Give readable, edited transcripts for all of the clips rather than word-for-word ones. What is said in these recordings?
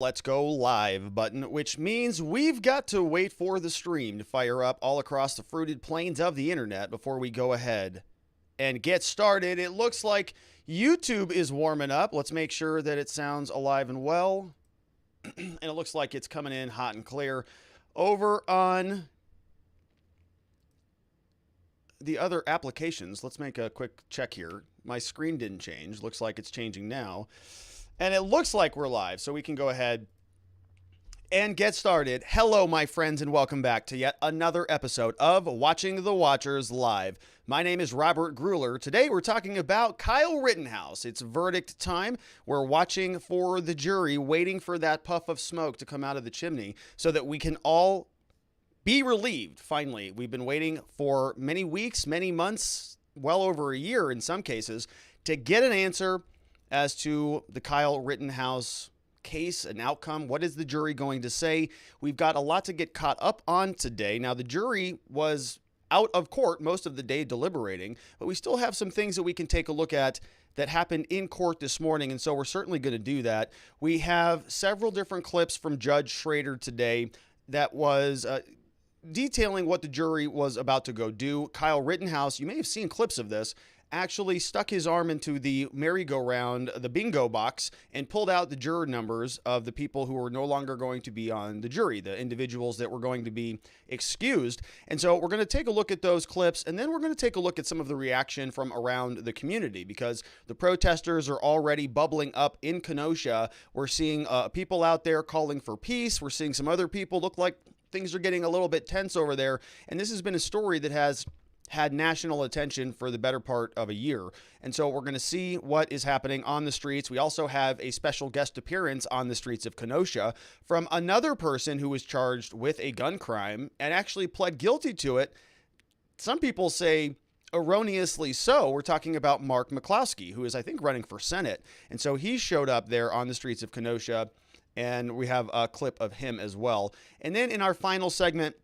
Let's go live button, which means we've got to wait for the stream to fire up all across the fruited plains of the internet before we go ahead and get started. It looks like YouTube is warming up. Let's make sure that it sounds alive and well. And it looks like it's coming in hot and clear. Over on the other applications, let's make a quick check here. My screen didn't change. Looks like it's changing now. And it looks like we're live, so we can go ahead and get started. Hello, my friends, and welcome back to yet another episode of Watching the Watchers Live. My name is Robert Grueller. Today, we're talking about Kyle Rittenhouse. It's verdict time. We're watching for the jury, waiting for that puff of smoke to come out of the chimney so that we can all be relieved, finally. We've been waiting for many weeks, many months, well over a year in some cases, to get an answer as to the Kyle Rittenhouse case, an outcome. What is the jury going to say? We've got a lot to get caught up on today. Now, the jury was out of court most of the day deliberating, but we still have some things that we can take a look at that happened in court this morning, and so we're certainly going to do that. We have several different clips from Judge Schroeder today that was detailing what the jury was about to go do. Kyle Rittenhouse, you may have seen clips of this, actually stuck his arm into the merry-go-round, the bingo box, and pulled out the juror numbers of the people who were no longer going to be on the jury, the individuals that were going to be excused. And so we're going to take a look at those clips, and then we're going to take a look at some of the reaction from around the community, because the protesters are already bubbling up in Kenosha. We're seeing people out there calling for peace. We're seeing some other people look like things are getting a little bit tense over there. And this has been a story that has had national attention for the better part of a year. And so we're going to see what is happening on the streets. We also have a special guest appearance on the streets of Kenosha from another person who was charged with a gun crime and actually pled guilty to it. Some people say erroneously so. We're talking about Mark McCloskey, who is, I think, running for Senate. And so he showed up there on the streets of Kenosha, and we have a clip of him as well. And then in our final segment,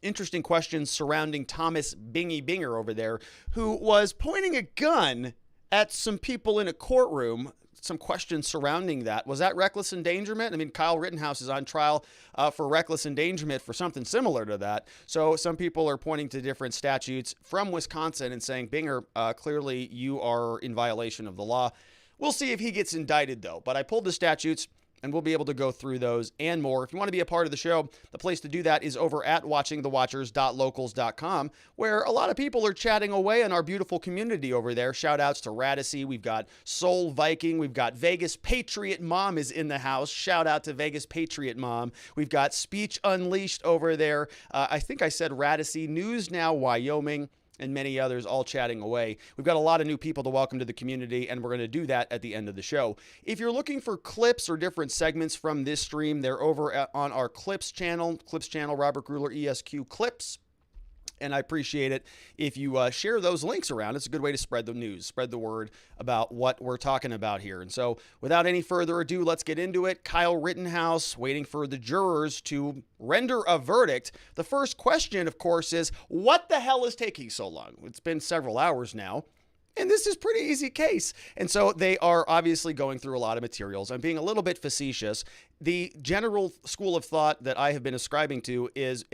interesting questions surrounding Thomas Binger over there, who was pointing a gun at some people in a courtroom. Some questions surrounding that. Was that reckless endangerment? I mean, Kyle Rittenhouse is on trial for reckless endangerment for something similar to that. So some people are pointing to different statutes from Wisconsin and saying, Binger, clearly you are in violation of the law. We'll see if he gets indicted, though. But I pulled the statutes, and we'll be able to go through those and more. If you want to be a part of the show, the place to do that is over at watchingthewatchers.locals.com, where a lot of people are chatting away in our beautiful community over there. Shout outs to Radicy. We've got Soul Viking. We've got Vegas Patriot Mom is in the house. Shout out to Vegas Patriot Mom. We've got Speech Unleashed over there. I think I said Radicy. News Now Wyoming, and many others all chatting away. We've got a lot of new people to welcome to the community, and we're going to do that at the end of the show. If you're looking for clips or different segments from this stream, they're over on our Clips channel, Robert Grueller ESQ Clips. And I appreciate it if you share those links around. It's a good way to spread the news, spread the word about what we're talking about here. And so without any further ado, let's get into it. Kyle Rittenhouse waiting for the jurors to render a verdict. The first question, of course, is what the hell is taking so long? It's been several hours now, and this is a pretty easy case. And so they are obviously going through a lot of materials. I'm being a little bit facetious. The general school of thought that I have been ascribing to is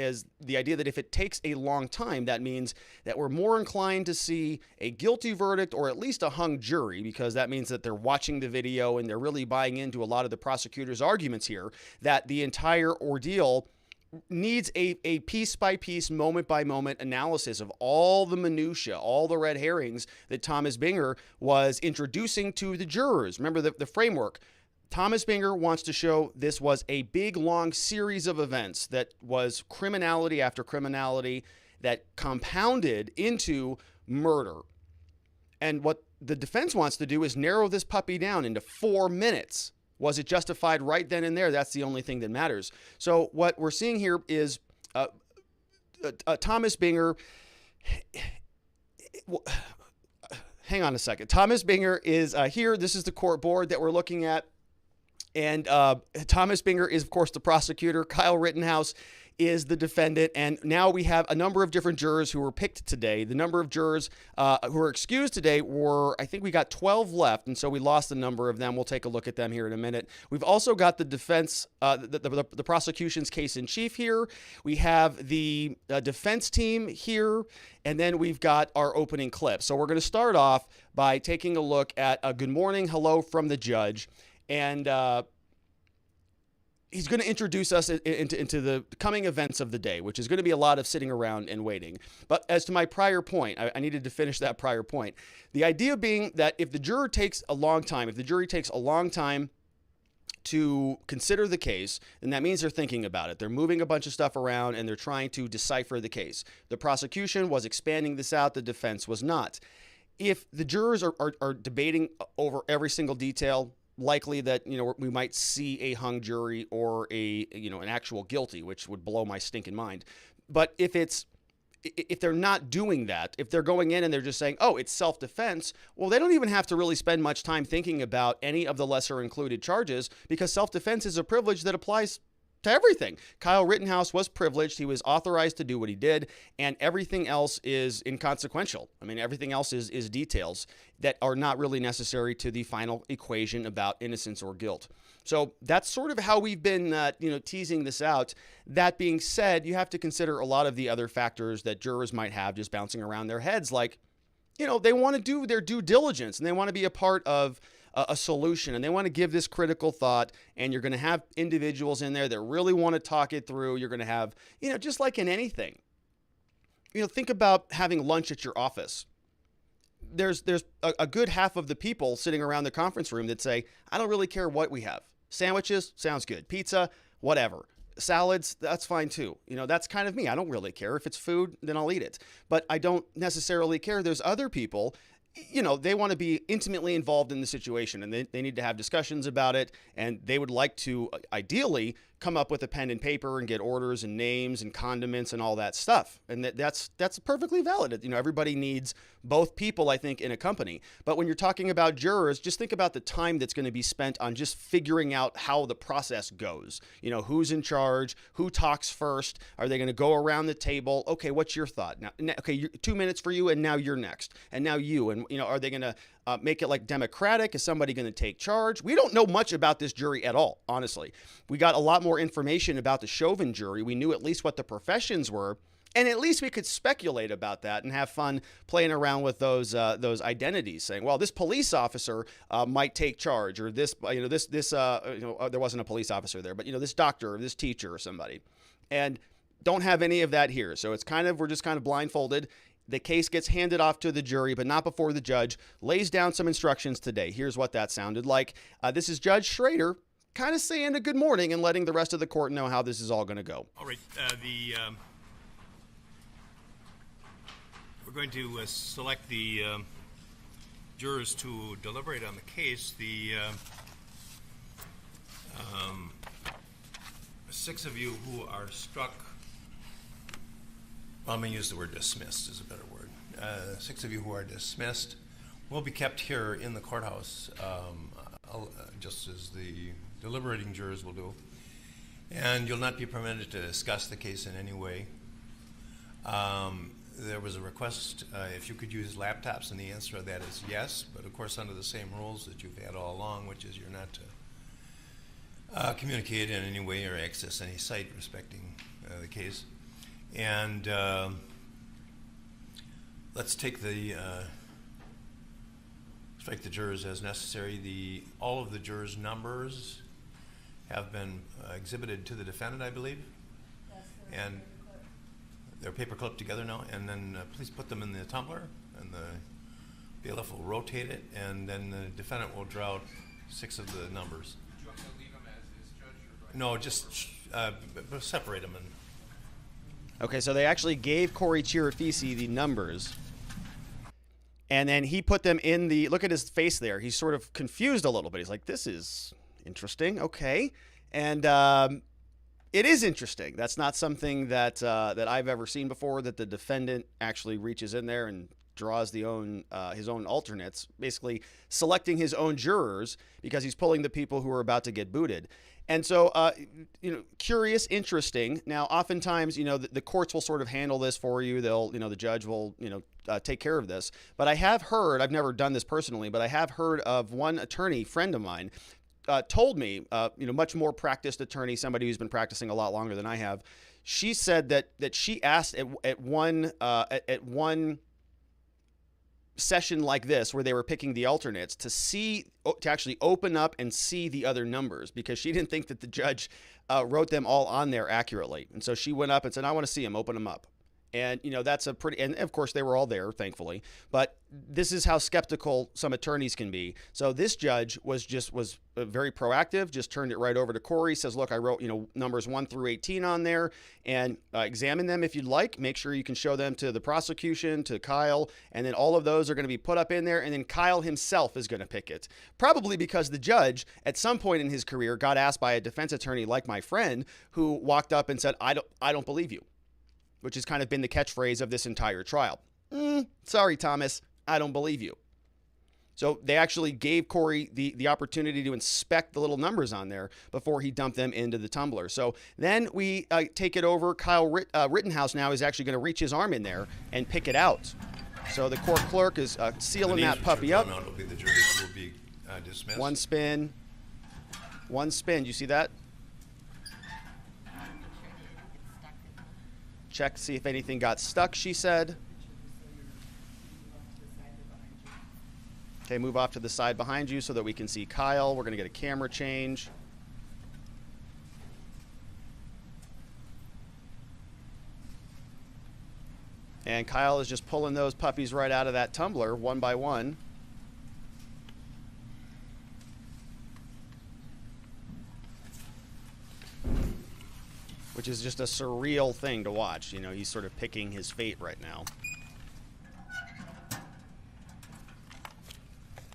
the idea that if it takes a long time, that means that we're more inclined to see a guilty verdict or at least a hung jury, because that means that they're watching the video and they're really buying into a lot of the prosecutor's arguments here, that the entire ordeal needs a piece-by-piece, moment-by-moment analysis of all the minutia, all the red herrings that Thomas Binger was introducing to the jurors. Remember the framework. Thomas Binger wants to show this was a big, long series of events that was criminality after criminality that compounded into murder. And what the defense wants to do is narrow this puppy down into 4 minutes. Was it justified right then and there? That's the only thing that matters. So what we're seeing here is Thomas Binger. Hang on a second. Thomas Binger is here. This is the court board that we're looking at. And Thomas Binger is, of course, the prosecutor. Kyle Rittenhouse is the defendant. And now we have a number of different jurors who were picked today. The number of jurors who were excused today were, I think we got 12 left. And so we lost the number of them. We'll take a look at them here in a minute. We've also got the defense, the prosecution's case in chief here. We have the defense team here. And then we've got our opening clip. So we're going to start off by taking a look at a good morning, hello from the judge. And he's going to introduce us into the coming events of the day, which is going to be a lot of sitting around and waiting. But as to my prior point, I needed to finish that prior point. The idea being that if the jury takes a long time to consider the case, then that means they're thinking about it. They're moving a bunch of stuff around and they're trying to decipher the case. The prosecution was expanding this out. The defense was not. If the jurors are debating over every single detail, likely that, we might see a hung jury or an actual guilty, which would blow my stinking mind. But if they're not doing that, if they're going in and they're just saying, oh, it's self-defense, well, they don't even have to really spend much time thinking about any of the lesser included charges, because self-defense is a privilege that applies to everything. Kyle Rittenhouse was privileged. He was authorized to do what he did, and everything else is inconsequential. I mean, everything else is details that are not really necessary to the final equation about innocence or guilt. So that's sort of how we've been, teasing this out. That being said, you have to consider a lot of the other factors that jurors might have just bouncing around their heads, like, they want to do their due diligence and they want to be a part of a solution, and they want to give this critical thought, and you're going to have individuals in there that really want to talk it through. You're going to have, just like in anything, think about having lunch at your office. There's a good half of the people sitting around the conference room that say, I don't really care what we have. Sandwiches, sounds good. Pizza, whatever. Salads, that's fine too. That's kind of me. I don't really care. If it's food, then I'll eat it. But I don't necessarily care. There's other people, they want to be intimately involved in the situation, and they need to have discussions about it, and they would like to ideally come up with a pen and paper and get orders and names and condiments and all that stuff. And that's perfectly valid. Everybody needs both people, I think, in a company. But when you're talking about jurors, just think about the time that's going to be spent on just figuring out how the process goes. Who's in charge, who talks first, are they going to go around the table? Okay, what's your thought? Now, okay, 2 minutes for you, and now you're next. And now you, and are they going to make it like democratic? Is somebody going to take charge? We don't know much about this jury at all, honestly. We got a lot more information about the Chauvin jury. We knew at least what the professions were, and at least we could speculate about that and have fun playing around with those identities, saying, well, this police officer might take charge, or this, there wasn't a police officer there, but this doctor or this teacher or somebody, and don't have any of that here. So we're just kind of blindfolded. The case gets handed off to the jury, but not before the judge lays down some instructions today. Here's what that sounded like. This is Judge Schroeder kind of saying a good morning and letting the rest of the court know how this is all going to go. All right. We're going to select the jurors to deliberate on the case. The 6 of you who are struck, well, I'm going to use the word dismissed is a better word. 6 of you who are dismissed will be kept here in the courthouse, just as the deliberating jurors will do. And you'll not be permitted to discuss the case in any way. There was a request if you could use laptops, and the answer to that is yes, but of course under the same rules that you've had all along, which is you're not to communicate in any way or access any site respecting the case. And let's take strike the jurors as necessary. All of the jurors' numbers have been exhibited to the defendant, I believe. Yes, and they're paper clipped together now. And then please put them in the tumbler, and the bailiff will rotate it, and then the defendant will draw out 6 of the numbers. Do you want to leave them as is, Judge? Or no, just separate them. Okay, so they actually gave Corey Chirafisi the numbers, and then he put them in the, look at his face there. He's sort of confused a little bit. He's like, this is interesting. Okay. And it is interesting. That's not something that I've ever seen before, that the defendant actually reaches in there and draws his own alternates, basically selecting his own jurors because he's pulling the people who are about to get booted. And so, curious, interesting. Now, oftentimes, the courts will sort of handle this for you. They'll, the judge will, take care of this. But I have heard, I've never done this personally, but I have heard of one attorney friend of mine told me, much more practiced attorney, somebody who's been practicing a lot longer than I have. She said that she asked at one session like this, where they were picking the alternates, to actually open up and see the other numbers, because she didn't think that the judge wrote them all on there accurately. And so she went up and said, I want to see them, open them up. And, that's and of course they were all there, thankfully, but this is how skeptical some attorneys can be. So this judge was very proactive, just turned it right over to Corey, says, look, I wrote, numbers 1 through 18 on there, and examine them if you'd like. Make sure you can show them to the prosecution, to Kyle, and then all of those are going to be put up in there, and then Kyle himself is going to pick it. Probably because the judge, at some point in his career, got asked by a defense attorney like my friend, who walked up and said, I don't believe you, which has kind of been the catchphrase of this entire trial. Sorry, Thomas, I don't believe you. So they actually gave Corey the opportunity to inspect the little numbers on there before he dumped them into the tumbler. So then we take it over. Kyle Rittenhouse now is actually going to reach his arm in there and pick it out. So the court clerk is sealing that puppy up. It'll be the jurors who will be dismissed. One spin. You see that? Check, see if anything got stuck, she said. Okay, move off to the side behind you so that we can see Kyle. We're going to get a camera change. And Kyle is just pulling those puppies right out of that tumbler, one by one. Which is just a surreal thing to watch. He's sort of picking his fate right now.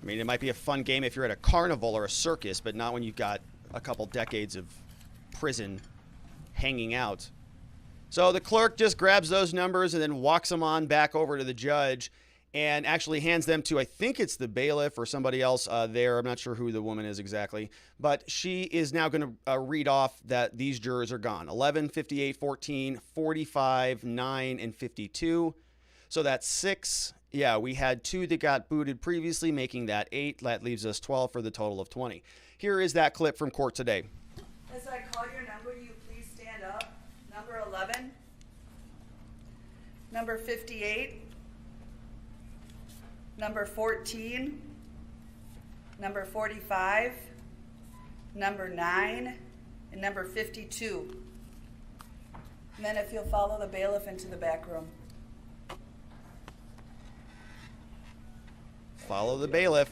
I mean, it might be a fun game if you're at a carnival or a circus, but not when you've got a couple decades of prison hanging out. So the clerk just grabs those numbers and then walks them on back over to the judge and actually hands them to, I think it's the bailiff or somebody else there. I'm not sure who the woman is exactly. But she is now going to read off that these jurors are gone. 11, 58, 14, 45, 9, and 52. So that's 6. Yeah, we had 2 that got booted previously, making that 8. That leaves us 12 for the total of 20. Here is that clip from court today. As I call your number, you please stand up. Number 11. Number 58. Number 14. Number 45. Number 9. And number 52. And then if you'll follow the bailiff into the back room. Follow the bailiff.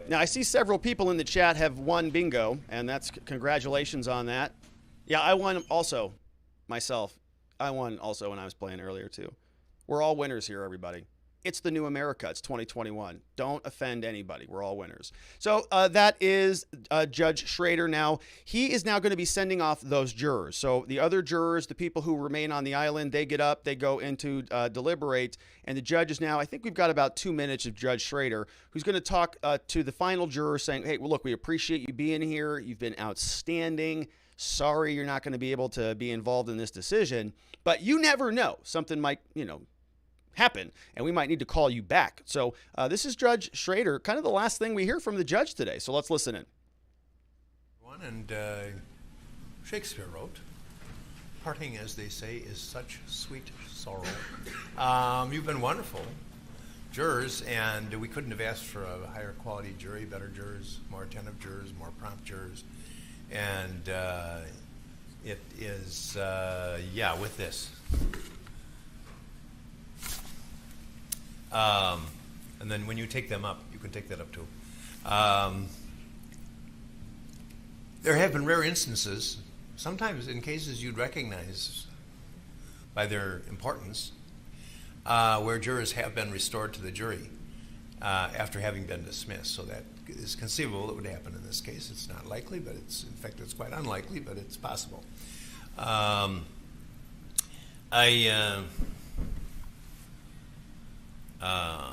Now, I see several people in the chat have won bingo, and that's congratulations on that. Yeah, I won also myself. I won also when I was playing earlier, too. We're all winners here, everybody. It's the new America. It's 2021. Don't offend anybody. We're all winners. So that is Judge Schroeder now. He is now going to be sending off those jurors. So the other jurors, the people who remain on the island, they get up, they go into deliberate, and the judge is now, I think we've got about 2 minutes of Judge Schroeder, who's going to talk to the final juror saying, hey, well, look, we appreciate you being here. You've been outstanding. Sorry you're not going to be able to be involved in this decision, but you never know. Something might, happen, and we might need to call you back. So this is Judge Schroeder, kind of the last thing we hear from the judge today. So let's listen in. And Shakespeare wrote, parting, as they say, is such sweet sorrow. You've been wonderful jurors, and we couldn't have asked for a higher quality jury, better jurors, more attentive jurors, more prompt jurors. And it is, with this. And then when you take them up, you can take that up too. There have been rare instances, sometimes in cases you'd recognize by their importance, where jurors have been restored to the jury after having been dismissed. So that is conceivable that would happen in this case. It's not likely, but it's quite unlikely, but it's possible.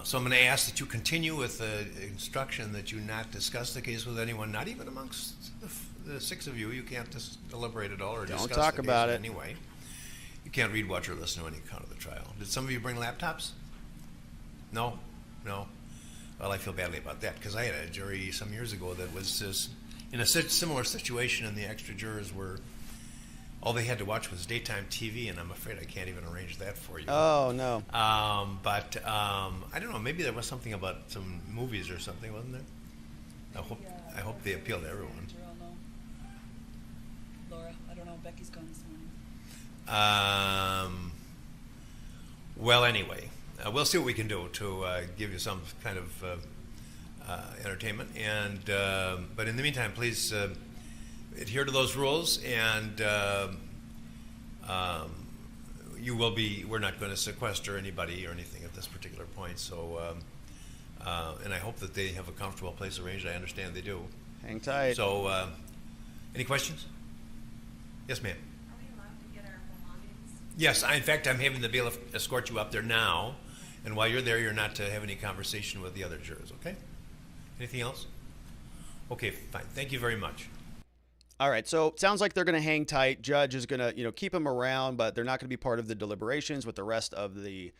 So I'm going to ask that you continue with the instruction that you not discuss the case with anyone, not even amongst the six of you. You can't deliberate at all or discuss talk the case about in it. any way. You can't read, watch, or listen to any account of the trial. Did some of you bring laptops? No? No? Well, I feel badly about that because I had a jury some years ago that was just in a similar situation, and the extra jurors were all they had to watch was daytime TV, and I'm afraid I can't even arrange that for you. Oh, no. But I don't know. Maybe there was something about some movies or something, wasn't there? I hope they appeal to everyone. Laura, I don't know. Becky's gone this morning. Well, anyway, we'll see what we can do to give you some kind of entertainment. And but in the meantime, please adhere to those rules, and you will be. We're not going to sequester anybody or anything at this particular point. So, and I hope that they have a comfortable place arranged. I understand they do. Hang tight. So, any questions? Yes, ma'am. Are we allowed to get our belongings? Yes, in fact, I'm having the bailiff escort you up there now, and while you're there, you're not to have any conversation with the other jurors, okay? Anything else? Okay, fine. Thank you very much. All right, so it sounds like they're going to hang tight. Judge is going to, keep them around, but they're not going to be part of the deliberations with the rest of the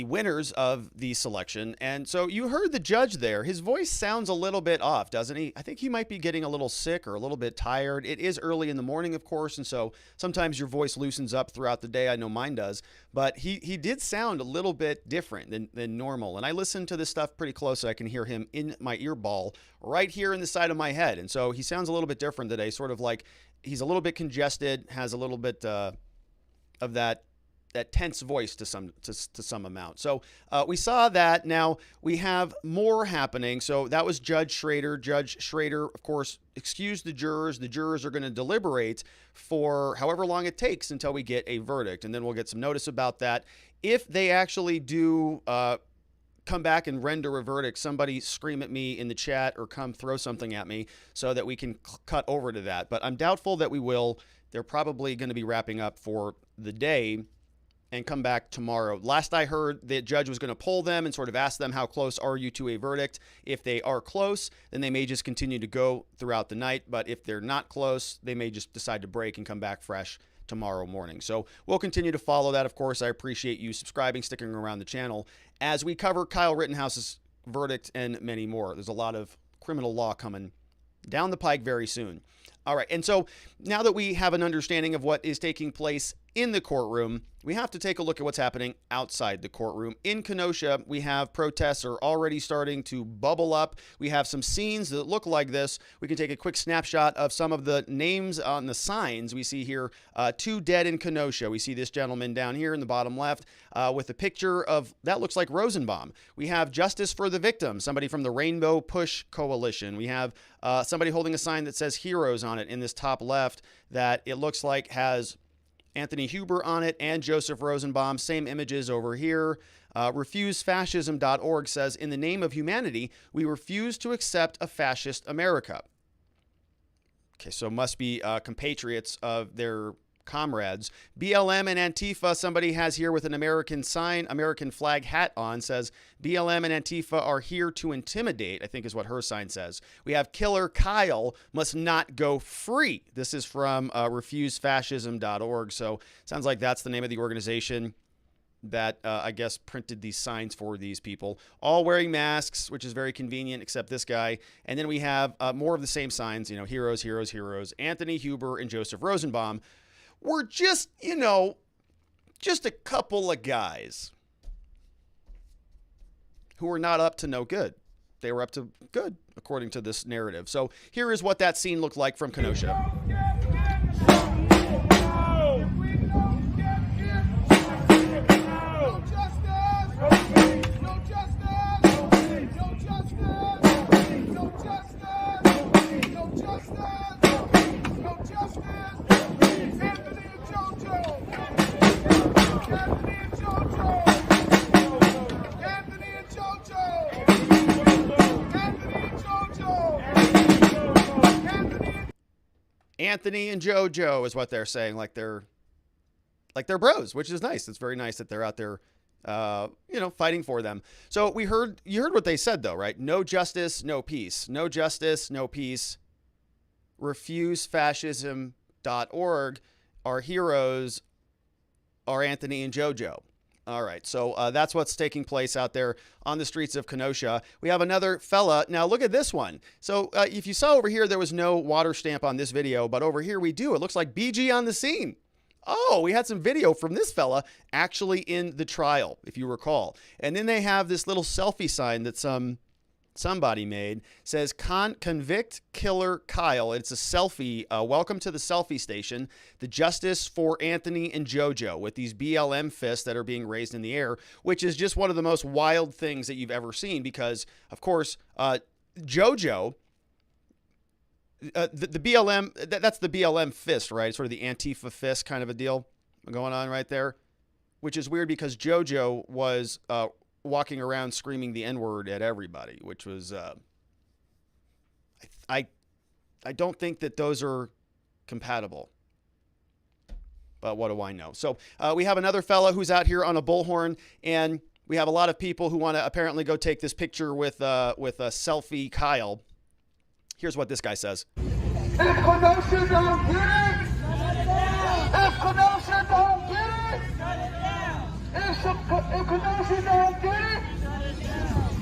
winners of the selection. And so you heard the judge there. His voice sounds a little bit off, doesn't he? I think he might be getting a little sick or a little bit tired. It is early in the morning, of course, and so sometimes your voice loosens up throughout the day. I know mine does. But he did sound a little bit different than normal. And I listen to this stuff pretty close so I can hear him in my ear ball right here in the side of my head. And so he sounds a little bit different today, sort of like he's a little bit congested, has a little bit of that tense voice to some amount. So we saw that. Now we have more happening. So that was Judge Schroeder. Judge Schroeder, of course, excused the jurors. The jurors are going to deliberate for however long it takes until we get a verdict. And then we'll get some notice about that. If they actually do come back and render a verdict, somebody scream at me in the chat or come throw something at me so that we can cut over to that. But I'm doubtful that we will. They're probably going to be wrapping up for the day and come back tomorrow. Last I heard, the judge was going to poll them and sort of ask them, how close are you to a verdict? If they are close, then they may just continue to go throughout the night. But if they're not close, they may just decide to break and come back fresh tomorrow morning. So we'll continue to follow that. Of course, I appreciate you subscribing, sticking around the channel as we cover Kyle Rittenhouse's verdict and many more. There's a lot of criminal law coming down the pike very soon. All right, and so now that we have an understanding of what is taking place in the courtroom, we have to take a look at what's happening outside the courtroom. In Kenosha, we have protests are already starting to bubble up. We have some scenes that look like this. We can take a quick snapshot of some of the names on the signs. We see here 2 dead in Kenosha. We see this gentleman down here in the bottom left with a picture of, that looks like Rosenbaum. We have Justice for the Victim, somebody from the Rainbow Push Coalition. We have somebody holding a sign that says Heroes on it in this top left that it looks like has Anthony Huber on it and Joseph Rosenbaum. Same images over here. RefuseFascism.org says, in the name of humanity, we refuse to accept a fascist America. Okay, so must be compatriots of their comrades. BLM and Antifa, somebody has here with an American sign, American flag hat on, says BLM and Antifa are here to intimidate, I think is what her sign says. We have Killer Kyle must not go free. This is from refusefascism.org. So sounds like that's the name of the organization that I guess printed these signs for these people, all wearing masks, which is very convenient, except this guy. And then we have more of the same signs, heroes, heroes, heroes. Anthony Huber and Joseph Rosenbaum were just, just a couple of guys who were not up to no good. They were up to good, according to this narrative. So here is what that scene looked like from Kenosha. Anthony and JoJo is what they're saying, like they're bros, which is nice. It's very nice that they're out there fighting for them. So you heard what they said though, right? No justice, no peace. No justice, no peace. RefuseFascism.org. Our heroes are Anthony and JoJo. All right, so that's what's taking place out there on the streets of Kenosha. We have another fella. Now, look at this one. So if you saw over here, there was no water stamp on this video, but over here we do. It looks like BG on the scene. Oh, we had some video from this fella actually in the trial, if you recall. And then they have this little selfie sign that somebody made, says convict killer Kyle. It's a selfie. Welcome to the selfie station. The justice for Anthony and JoJo, with these BLM fists that are being raised in the air, which is just one of the most wild things that you've ever seen because, of course, JoJo, the BLM, that's the BLM fist, right? Sort of the Antifa fist kind of a deal going on right there, which is weird because JoJo was walking around screaming the N-word at everybody, which was, I don't think that those are compatible, but what do I know? So we have another fella who's out here on a bullhorn, and we have a lot of people who want to apparently go take this picture with a selfie Kyle. Here's what this guy says. If Kenosha don't get it, if Kenosha don't get it, if Kenosha don't get it,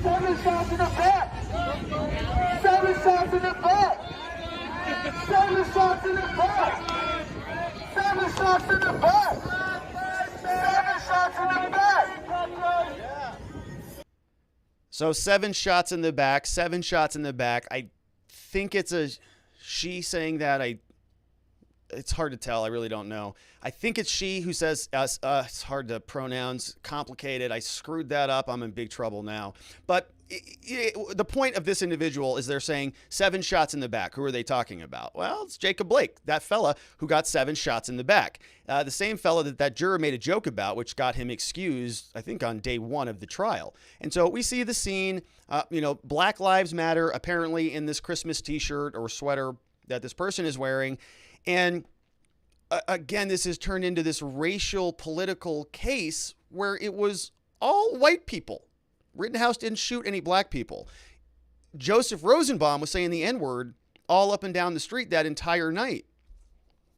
7 shots in the back. 7 shots in the back. 7 shots in the back. 7 shots in the back. 7 shots in the back. So 7 shots in the back, 7 shots in the back. I think it's a she saying that. It's hard to tell. I really don't know. I think it's she who says it's hard to pronounce, complicated. I screwed that up. I'm in big trouble now. But the point of this individual is they're saying 7 shots in the back. Who are they talking about? Well, it's Jacob Blake, that fella who got 7 shots in the back. The same fella that juror made a joke about, which got him excused, I think, on day 1 of the trial. And so we see the scene, Black Lives Matter, apparently in this Christmas t-shirt or sweater that this person is wearing. And again, this has turned into this racial political case where it was all white people. Rittenhouse didn't shoot any black people. Joseph Rosenbaum was saying the N-word all up and down the street that entire night.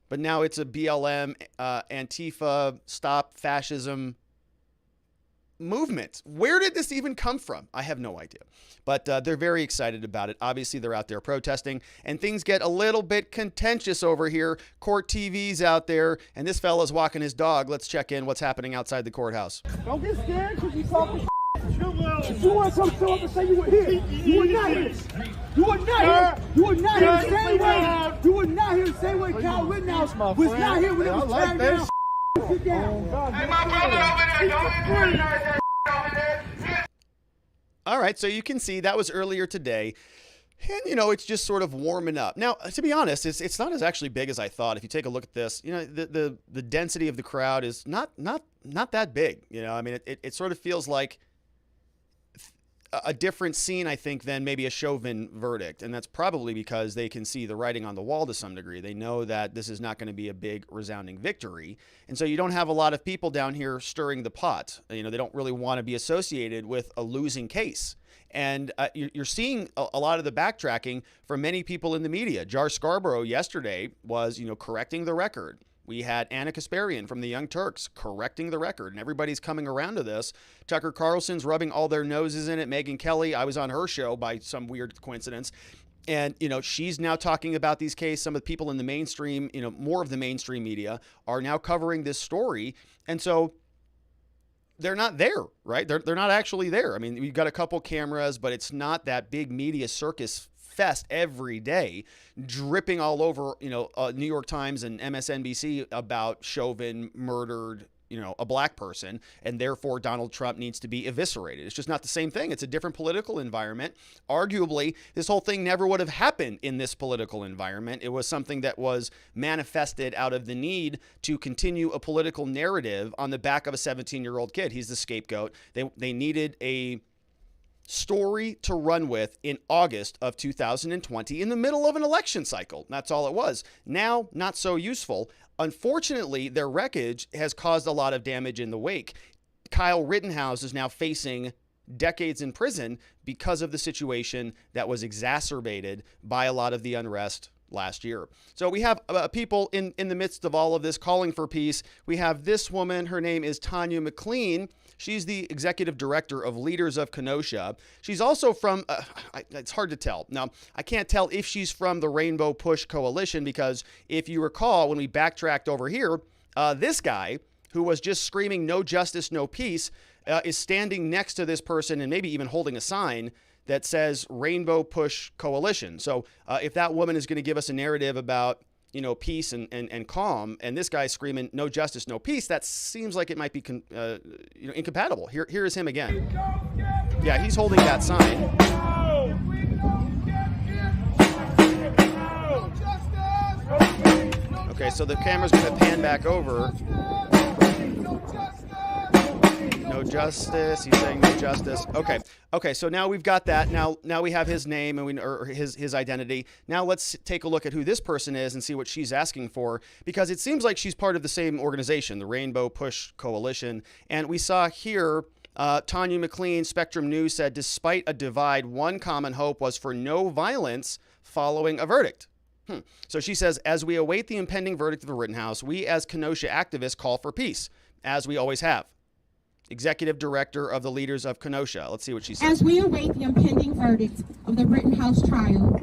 But now it's a BLM, Antifa, Stop Fascism movement. Where did this even come from? I have no idea. But they're very excited about it. Obviously, they're out there protesting, and things get a little bit contentious over here. Court TV's out there, and this fella's walking his dog. Let's check in what's happening outside the courthouse. Don't get scared because you talking. If you want to come show up and say you were here, you were not here. You were not here. You were not here the same way. You were not here the same way Kyle Rittenhouse was not here when it was turned down. Sit down. Hey, my brother over there, don't All right, so you can see that was earlier today. And, it's just sort of warming up. Now, to be honest, it's not as actually big as I thought. If you take a look at this, the density of the crowd is not that big. It sort of feels like a different scene, I think, than maybe a Chauvin verdict. And that's probably because they can see the writing on the wall to some degree. They know that this is not going to be a big, resounding victory. And so you don't have a lot of people down here stirring the pot. They don't really want to be associated with a losing case. And you're seeing a lot of the backtracking from many people in the media. Jar Scarborough yesterday was, correcting the record. We had Anna Kasparian from the Young Turks correcting the record, and everybody's coming around to this. Tucker Carlson's rubbing all their noses in it. Megyn Kelly, I was on her show by some weird coincidence. And, she's now talking about these cases. Some of the people in the mainstream, more of the mainstream media are now covering this story. And so they're not there, right? They're not actually there. I mean, we've got a couple cameras, but it's not that big media circus fest every day dripping all over, New York Times and MSNBC about Chauvin murdered, a black person, and therefore Donald Trump needs to be eviscerated. It's just not the same thing. It's a different political environment. Arguably, this whole thing never would have happened in this political environment. It was something that was manifested out of the need to continue a political narrative on the back of a 17-year-old kid. He's the scapegoat. They needed a story to run with in August of 2020 in the middle of an election cycle. That's all it was. Now, not so useful. Unfortunately, their wreckage has caused a lot of damage in the wake. Kyle Rittenhouse is now facing decades in prison because of the situation that was exacerbated by a lot of the unrest last year. So we have people in the midst of all of this calling for peace. We have this woman. Her name is Tanya McLean. She's the executive director of Leaders of Kenosha. She's also from, it's hard to tell. Now, I can't tell if she's from the Rainbow Push Coalition because if you recall, when we backtracked over here, this guy who was just screaming, "No justice, no peace," is standing next to this person and maybe even holding a sign that says Rainbow Push Coalition. So if that woman is going to give us a narrative about, peace and calm, and this guy's screaming, "No justice, no peace," that seems like it might be incompatible. Here is him again. Yeah, he's holding that sign. Okay, so the camera's going to pan back over. No justice. He's saying no justice. Okay. So now we've got that. Now we have his name and or his identity. Now let's take a look at who this person is and see what she's asking for, because it seems like she's part of the same organization, the Rainbow Push Coalition. And we saw here, Tanya McLean, Spectrum News said, despite a divide, one common hope was for no violence following a verdict. So she says, as we await the impending verdict of the Rittenhouse, we as Kenosha activists call for peace, as we always have. Executive Director of the Leaders of Kenosha. Let's see what she says. As we await the impending verdict of the Rittenhouse trial,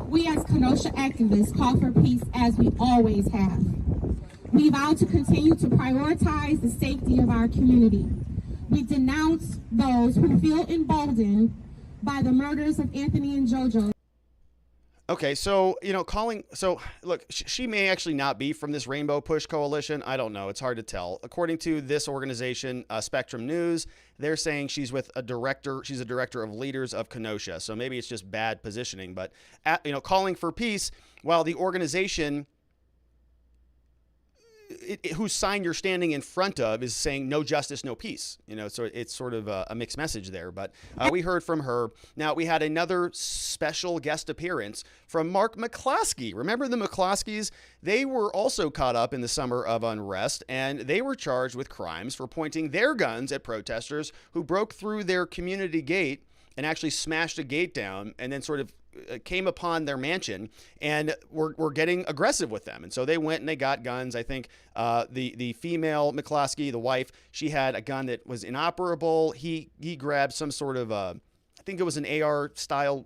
we as Kenosha activists call for peace as we always have. We vow to continue to prioritize the safety of our community. We denounce those who feel emboldened by the murders of Anthony and JoJo. Okay, so, look, she may actually not be from this Rainbow Push Coalition. I don't know. It's hard to tell. According to this organization, Spectrum News, they're saying she's a director of Leaders of Kenosha. So maybe it's just bad positioning. But, calling for peace, while the organization whose sign you're standing in front of is saying no justice, no peace. So it's sort of a mixed message there. But we heard from her. Now, we had another special guest appearance from Mark McCloskey. Remember the McCloskeys? They were also caught up in the summer of unrest, and they were charged with crimes for pointing their guns at protesters who broke through their community gate and actually smashed a gate down and then sort of came upon their mansion and were getting aggressive with them. And so they went and they got guns. I think the female McCloskey, the wife, she had a gun that was inoperable. He grabbed some sort of, I think it was an AR style,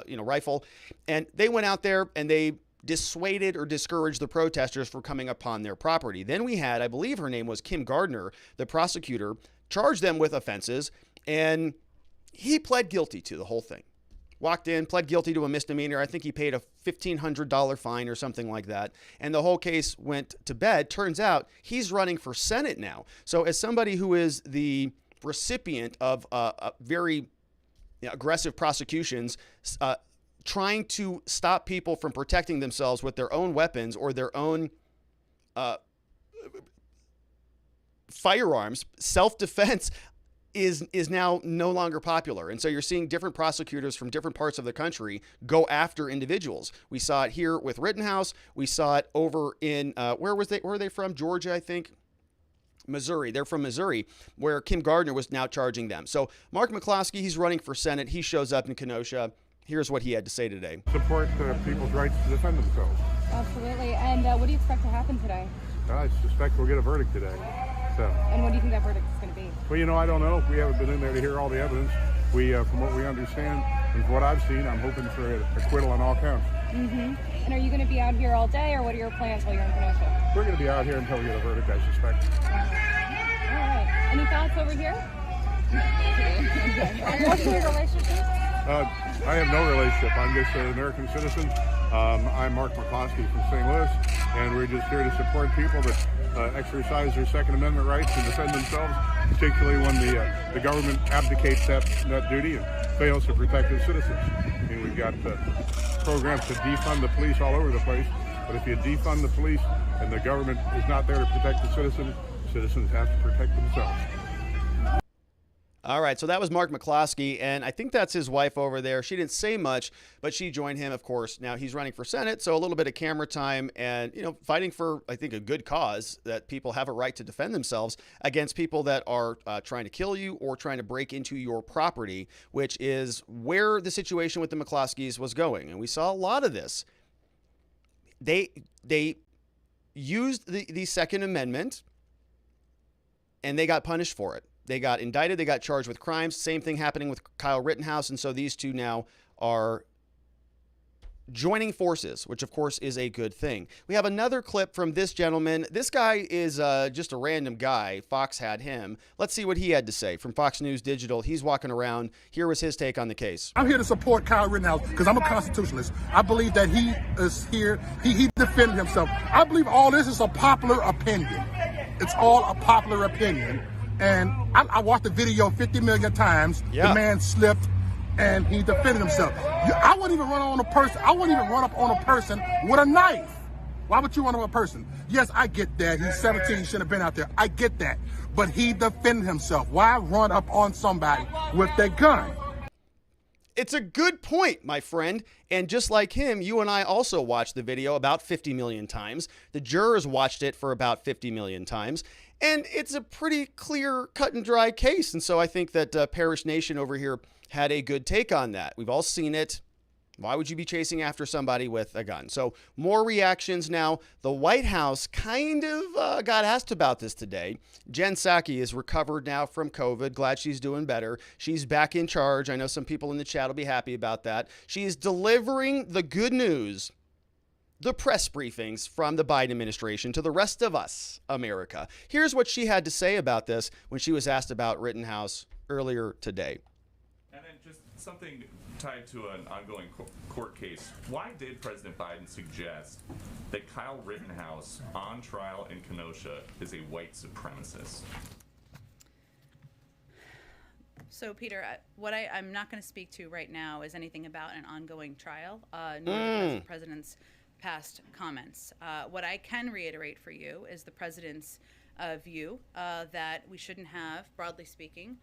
rifle. And they went out there and they dissuaded or discouraged the protesters from coming upon their property. Then we had, I believe her name was Kim Gardner, the prosecutor, charged them with offenses, and he pled guilty to the whole thing. Walked in, pled guilty to a misdemeanor. I think he paid a $1,500 fine or something like that. And the whole case went to bed. Turns out he's running for Senate now. So as somebody who is the recipient of very aggressive prosecutions, trying to stop people from protecting themselves with their own weapons or their own firearms, self-defense, is now no longer popular. And so you're seeing different prosecutors from different parts of the country go after individuals. We saw it here with Rittenhouse. We saw it over in, where were they from? Georgia, I think. Missouri. They're from Missouri, where Kim Gardner was now charging them. So Mark McCloskey, he's running for Senate. He shows up in Kenosha. Here's what he had to say today. Support people's rights to defend themselves. Absolutely. And what do you expect to happen today? I suspect we'll get a verdict today. And what do you think that verdict is going to be? Well, I don't know. We haven't been in there to hear all the evidence. From what we understand and from what I've seen, I'm hoping for an acquittal on all counts. Mm-hmm. And are you going to be out here all day, or what are your plans while you're in Kenosha? We're going to be out here until we get a verdict, I suspect. All right. Any thoughts over here? What's your relationship? I have no relationship. I'm just an American citizen. I'm Mark McCloskey from St. Louis, and we're just here to support people that exercise their Second Amendment rights and defend themselves, particularly when the government abdicates that duty and fails to protect its citizens. We've got programs to defund the police all over the place, but if you defund the police and the government is not there to protect the citizens have to protect themselves. All right, so that was Mark McCloskey, and I think that's his wife over there. She didn't say much, but she joined him, of course. Now he's running for Senate, so a little bit of camera time and, fighting for, I think, a good cause that people have a right to defend themselves against people that are trying to kill you or trying to break into your property, which is where the situation with the McCloskeys was going. And we saw a lot of this. They used the Second Amendment, and they got punished for it. They got indicted. They got charged with crimes. Same thing happening with Kyle Rittenhouse. And so these two now are joining forces, which, of course, is a good thing. We have another clip from this gentleman. This guy is just a random guy. Fox had him. Let's see what he had to say from Fox News Digital. He's walking around. Here was his take on the case. I'm here to support Kyle Rittenhouse because I'm a constitutionalist. I believe that he is here. He defended himself. I believe all this is a popular opinion. It's all a popular opinion. And I watched the video 50 million times. Yeah. The man slipped and he defended himself. I wouldn't even run on a person. I wouldn't even run up on a person with a knife. Why would you run on a person? Yes, I get that. He's 17, shouldn't have been out there. I get that. But he defended himself. Why run up on somebody with their gun? It's a good point, my friend. And just like him, you and I also watched the video about 50 million times. The jurors watched it for about 50 million times. And it's a pretty clear, cut and dry case. And so I think that Parish Nation over here had a good take on that. We've all seen it. Why would you be chasing after somebody with a gun? So more reactions now. The White House kind of got asked about this today. Jen Psaki is recovered now from COVID. Glad she's doing better. She's back in charge. I know some people in the chat will be happy about that. She is delivering the good news, the press briefings from the Biden administration to the rest of us, America. Here's what she had to say about this when she was asked about Rittenhouse earlier today. And then just something tied to an ongoing court case. Why did President Biden suggest that Kyle Rittenhouse on trial in Kenosha is a white supremacist? So, Peter, what I'm not going to speak to right now is anything about an ongoing trial, nor the president's past comments. What I can reiterate for you is the president's view that we shouldn't have, broadly speaking,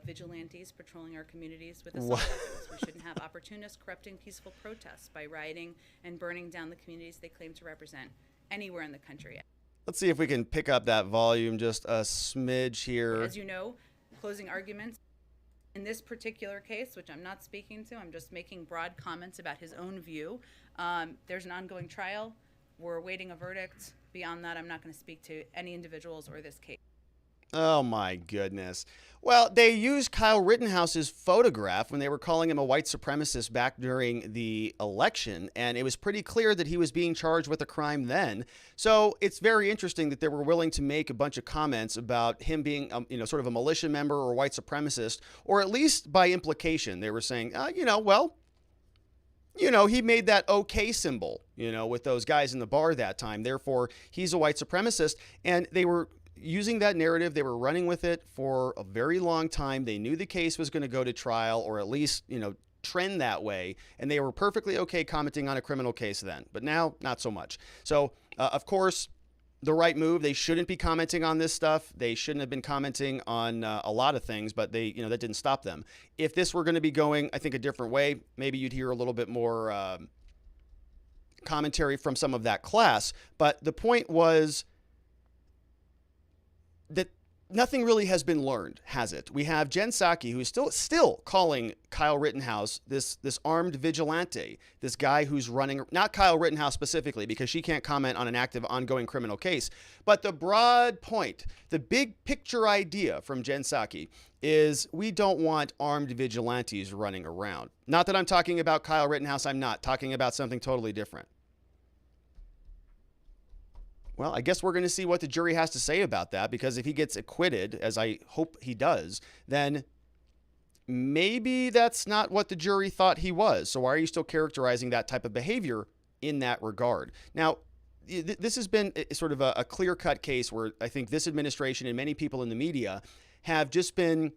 vigilantes patrolling our communities with assault weapons. We shouldn't have opportunists corrupting peaceful protests by rioting and burning down the communities they claim to represent anywhere in the country. Let's see if we can pick up that volume just a smidge here. As you know, closing arguments in this particular case, which I'm not speaking to, I'm just making broad comments about his own view. There's an ongoing trial. We're awaiting a verdict. Beyond that, I'm not going to speak to any individuals or this case. Oh, my goodness. Well, they used Kyle Rittenhouse's photograph when they were calling him a white supremacist back during the election, and it was pretty clear that he was being charged with a crime then. So it's very interesting that they were willing to make a bunch of comments about him being, sort of a militia member or a white supremacist, or at least by implication. They were saying, he made that OK symbol, with those guys in the bar that time. Therefore, he's a white supremacist. And they were using that narrative. They were running with it for a very long time. They knew the case was going to go to trial, or at least, trend that way. And they were perfectly okay commenting on a criminal case then. But now, not so much. So, of course, the right move. They shouldn't be commenting on this stuff. They shouldn't have been commenting on a lot of things, but that didn't stop them. If this were going to be going, I think, a different way, maybe you'd hear a little bit more commentary from some of that class. But the point was that nothing really has been learned, has it? We have Jen Psaki, who's still calling Kyle Rittenhouse this armed vigilante, this guy who's running, not Kyle Rittenhouse specifically, because she can't comment on an active, ongoing criminal case. But the broad point, the big picture idea from Jen Psaki is we don't want armed vigilantes running around. Not that I'm talking about Kyle Rittenhouse. I'm not talking about something totally different. Well, I guess we're going to see what the jury has to say about that, because if he gets acquitted, as I hope he does, then maybe that's not what the jury thought he was. So why are you still characterizing that type of behavior in that regard? Now, this has been sort of a clear-cut case where I think this administration and many people in the media have just been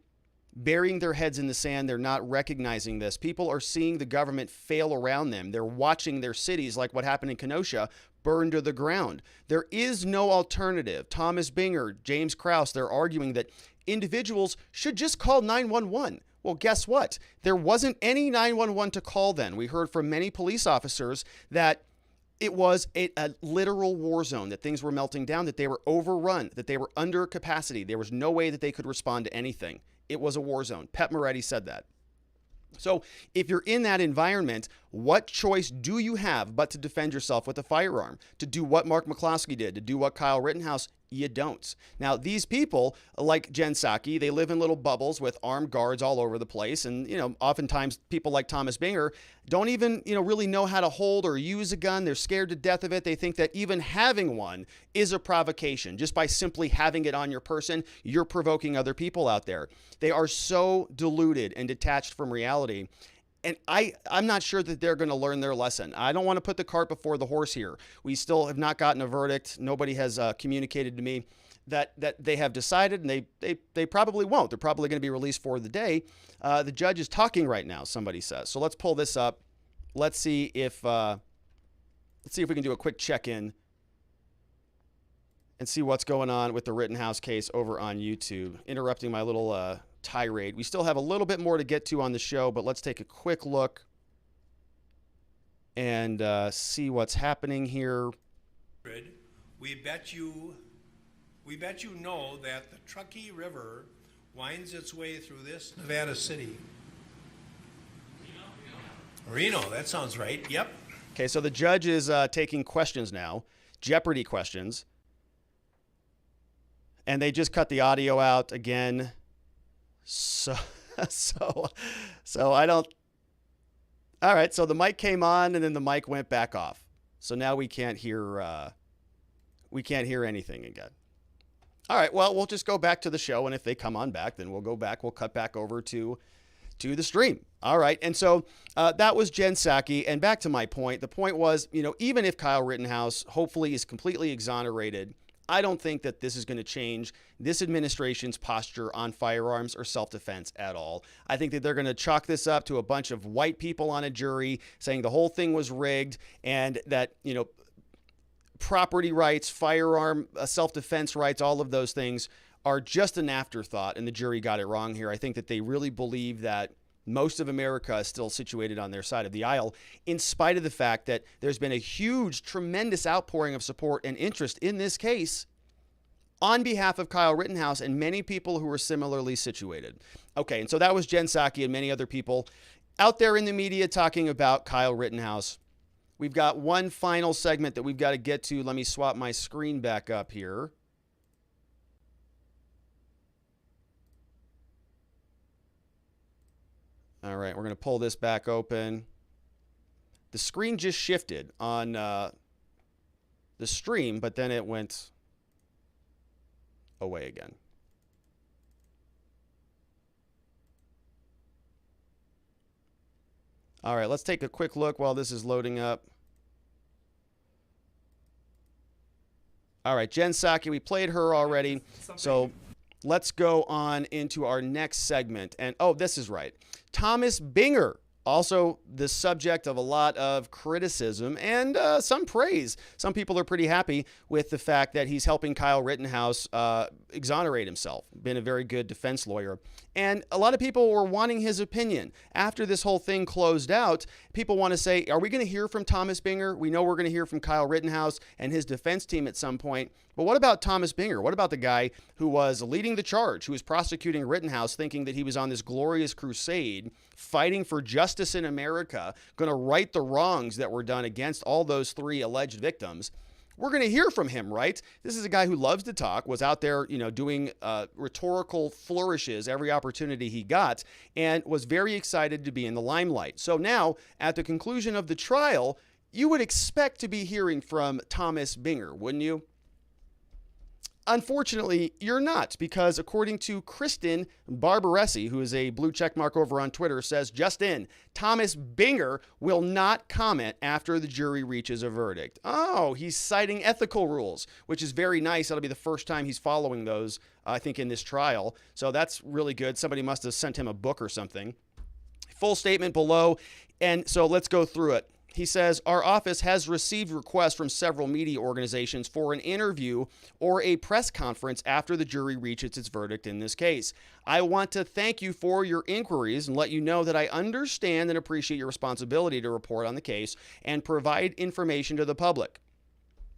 burying their heads in the sand. They're not recognizing this. People are seeing the government fail around them. They're watching their cities, like what happened in Kenosha, burn to the ground. There is no alternative. Thomas Binger, James Krause, they're arguing that individuals should just call 911. Well, guess what? There wasn't any 911 to call then. We heard from many police officers that it was a literal war zone, that things were melting down, that they were overrun, that they were under capacity. There was no way that they could respond to anything. It was a war zone. Pep Moretti said that. So if you're in that environment, what choice do you have but to defend yourself with a firearm? To do what Mark McCloskey did, to do what Kyle Rittenhouse? You don't. Now, these people, like Jen Psaki, they live in little bubbles with armed guards all over the place. And, oftentimes people like Thomas Binger don't even, really know how to hold or use a gun. They're scared to death of it. They think that even having one is a provocation. Just by simply having it on your person, you're provoking other people out there. They are so deluded and detached from reality. And I'm not sure that they're going to learn their lesson. I don't want to put the cart before the horse here. We still have not gotten a verdict. Nobody has communicated to me that they have decided, and they probably won't. They're probably going to be released for the day. The judge is talking right now, somebody says. So let's pull this up. Let's see if we can do a quick check-in and see what's going on with the Rittenhouse case over on YouTube. Interrupting my little tirade. We still have a little bit more to get to on the show, but let's take a quick look and see what's happening here. We bet you know that the Truckee River winds its way through this Nevada city. Reno, that sounds right. Yep. Okay, so the judge is taking questions now, Jeopardy questions. And they just cut the audio out again. So I don't. All right. So the mic came on and then the mic went back off. So now we can't hear anything again. All right. Well, we'll just go back to the show. And if they come on back, then we'll go back. We'll cut back over to the stream. All right. And so that was Jen Psaki. And back to my point. The point was, even if Kyle Rittenhouse hopefully is completely exonerated, I don't think that this is going to change this administration's posture on firearms or self-defense at all. I think that they're going to chalk this up to a bunch of white people on a jury saying the whole thing was rigged and that, property rights, firearm, self-defense rights, all of those things are just an afterthought, and the jury got it wrong here. I think that they really believe that most of America is still situated on their side of the aisle, in spite of the fact that there's been a huge, tremendous outpouring of support and interest in this case on behalf of Kyle Rittenhouse and many people who are similarly situated. Okay, and so that was Jen Psaki and many other people out there in the media talking about Kyle Rittenhouse. We've got one final segment that we've got to get to. Let me swap my screen back up here. All right, we're going to pull this back open. The screen just shifted on the stream, but then it went away again. All right, let's take a quick look while this is loading up. All right, Jen Psaki, we played her already. So let's go on into our next segment. And, oh, this is right. Thomas Binger, also the subject of a lot of criticism and some praise. Some people are pretty happy with the fact that he's helping Kyle Rittenhouse exonerate himself. Been a very good defense lawyer. And a lot of people were wanting his opinion. After this whole thing closed out, people want to say, are we going to hear from Thomas Binger? We know we're going to hear from Kyle Rittenhouse and his defense team at some point. But what about Thomas Binger? What about the guy who was leading the charge, who was prosecuting Rittenhouse, thinking that he was on this glorious crusade, fighting for justice in America, going to right the wrongs that were done against all those three alleged victims? We're going to hear from him, right? This is a guy who loves to talk, was out there, doing rhetorical flourishes every opportunity he got, and was very excited to be in the limelight. So now, at the conclusion of the trial, you would expect to be hearing from Thomas Binger, wouldn't you? Unfortunately, you're not, because according to Kristen Barbaresi, who is a blue checkmark over on Twitter, says, just in, Thomas Binger will not comment after the jury reaches a verdict. Oh, he's citing ethical rules, which is very nice. That'll be the first time he's following those, I think, in this trial. So that's really good. Somebody must have sent him a book or something. Full statement below. And so let's go through it. he says, our office has received requests from several media organizations for an interview or a press conference after the jury reaches its verdict in this case. I want to thank you for your inquiries and let you know that I understand and appreciate your responsibility to report on the case and provide information to the public.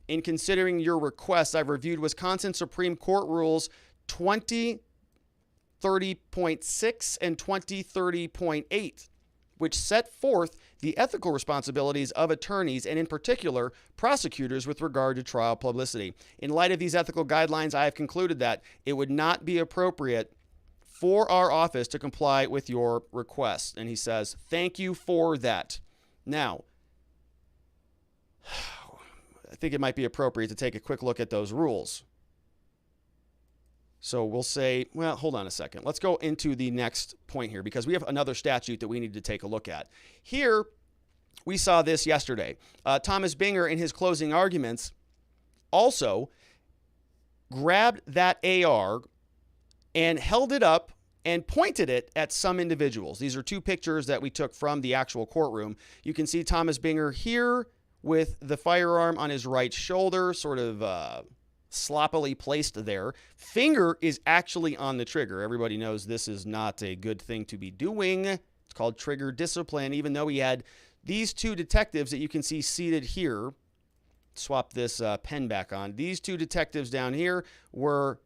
In considering your requests, I've reviewed Wisconsin Supreme Court Rules 2030.6 and 2030.8, which set forth the ethical responsibilities of attorneys and in particular prosecutors with regard to trial publicity. In light of these ethical guidelines, I have concluded that it would not be appropriate for our office to comply with your request. And he says, thank you for that. Now, I think it might be appropriate to take a quick look at those rules. So we'll say, well, hold on a second. Let's go into the next point here because we have another statute that we need to take a look at. Here, we saw this yesterday. Thomas Binger, in his closing arguments, also grabbed that AR and held it up and pointed it at some individuals. These are two pictures that we took from the actual courtroom. You can see Thomas Binger here with the firearm on his right shoulder, sort of sloppily placed there. Finger is actually on the trigger. Everybody knows this is not a good thing to be doing. It's called trigger discipline, even though he had these two detectives that you can see seated here. Swap this pen back on. These two detectives down here were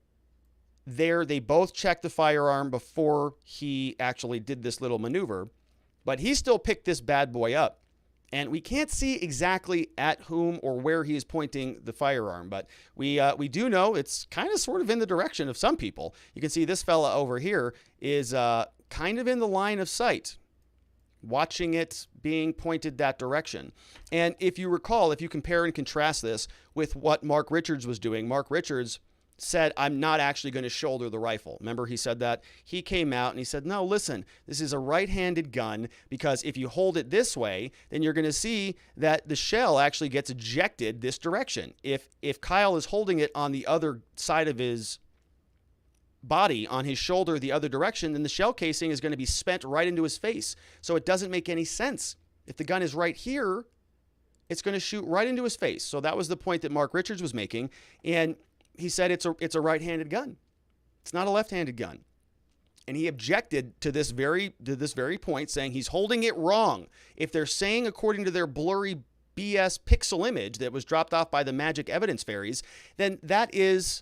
there. They both checked the firearm before he actually did this little maneuver, but he still picked this bad boy up. And we can't see exactly at whom or where he is pointing the firearm, but we do know it's kind of sort of in the direction of some people. You can see this fella over here is kind of in the line of sight, watching it being pointed that direction. And if you recall, if you compare and contrast this with what Mark Richards was doing, Mark Richards said, I'm not actually going to shoulder the rifle. Remember he said that? He came out and he said, no, listen, this is a right-handed gun because if you hold it this way, then you're going to see that the shell actually gets ejected this direction. If Kyle is holding it on the other side of his body, on his shoulder the other direction, then the shell casing is going to be spent right into his face. So it doesn't make any sense. If the gun is right here, it's going to shoot right into his face. So that was the point that Mark Richards was making. And he said it's a right-handed gun. It's not a left-handed gun. And he objected to this very point, saying he's holding it wrong. If they're saying according to their blurry BS pixel image that was dropped off by the magic evidence fairies, then that is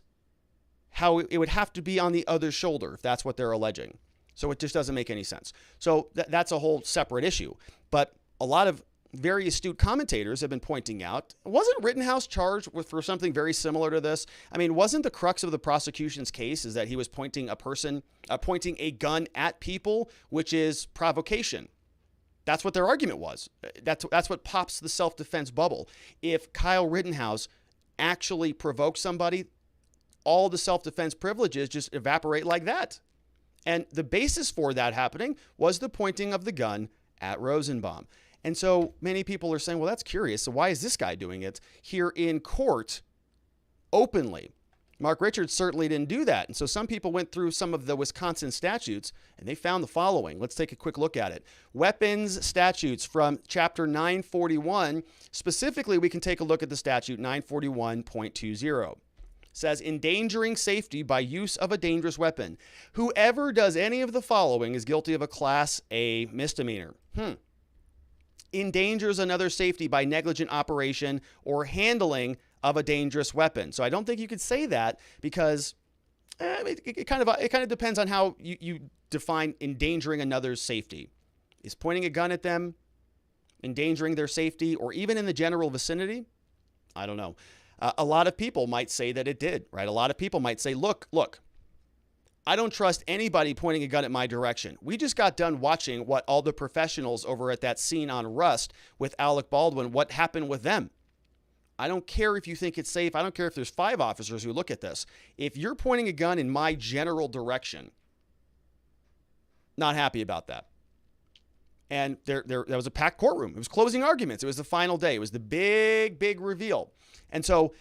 how it would have to be on the other shoulder if that's what they're alleging. So it just doesn't make any sense. So that's a whole separate issue. But a lot of very astute commentators have been pointing out, wasn't Rittenhouse charged for something very similar to this? I mean, wasn't the crux of the prosecution's case is that he was pointing a gun at people, which is provocation? That's what their argument was. That's what pops the self-defense bubble. If Kyle Rittenhouse actually provokes somebody, all the self-defense privileges just evaporate like that. And the basis for that happening was the pointing of the gun at Rosenbaum. And so many people are saying, well, that's curious. So why is this guy doing it here in court openly? Mark Richards certainly didn't do that. And so some people went through some of the Wisconsin statutes and they found the following. Let's take a quick look at it. Weapons statutes from chapter 941. Specifically, we can take a look at the statute 941.20. It says, endangering safety by use of a dangerous weapon. Whoever does any of the following is guilty of a Class A misdemeanor. Endangers another safety by negligent operation or handling of a dangerous weapon. So I don't think you could say that because it kind of depends on how you define endangering another's safety. Is pointing a gun at them endangering their safety or even in the general vicinity? I don't know. A lot of people might say that it did, right? A lot of people might say, look, I don't trust anybody pointing a gun at my direction. We just got done watching what all the professionals over at that scene on Rust with Alec Baldwin, what happened with them. I don't care if you think it's safe. I don't care if there's 5 officers who look at this. If you're pointing a gun in my general direction, not happy about that. And there was a packed courtroom. It was closing arguments. It was the final day. It was the big reveal. And so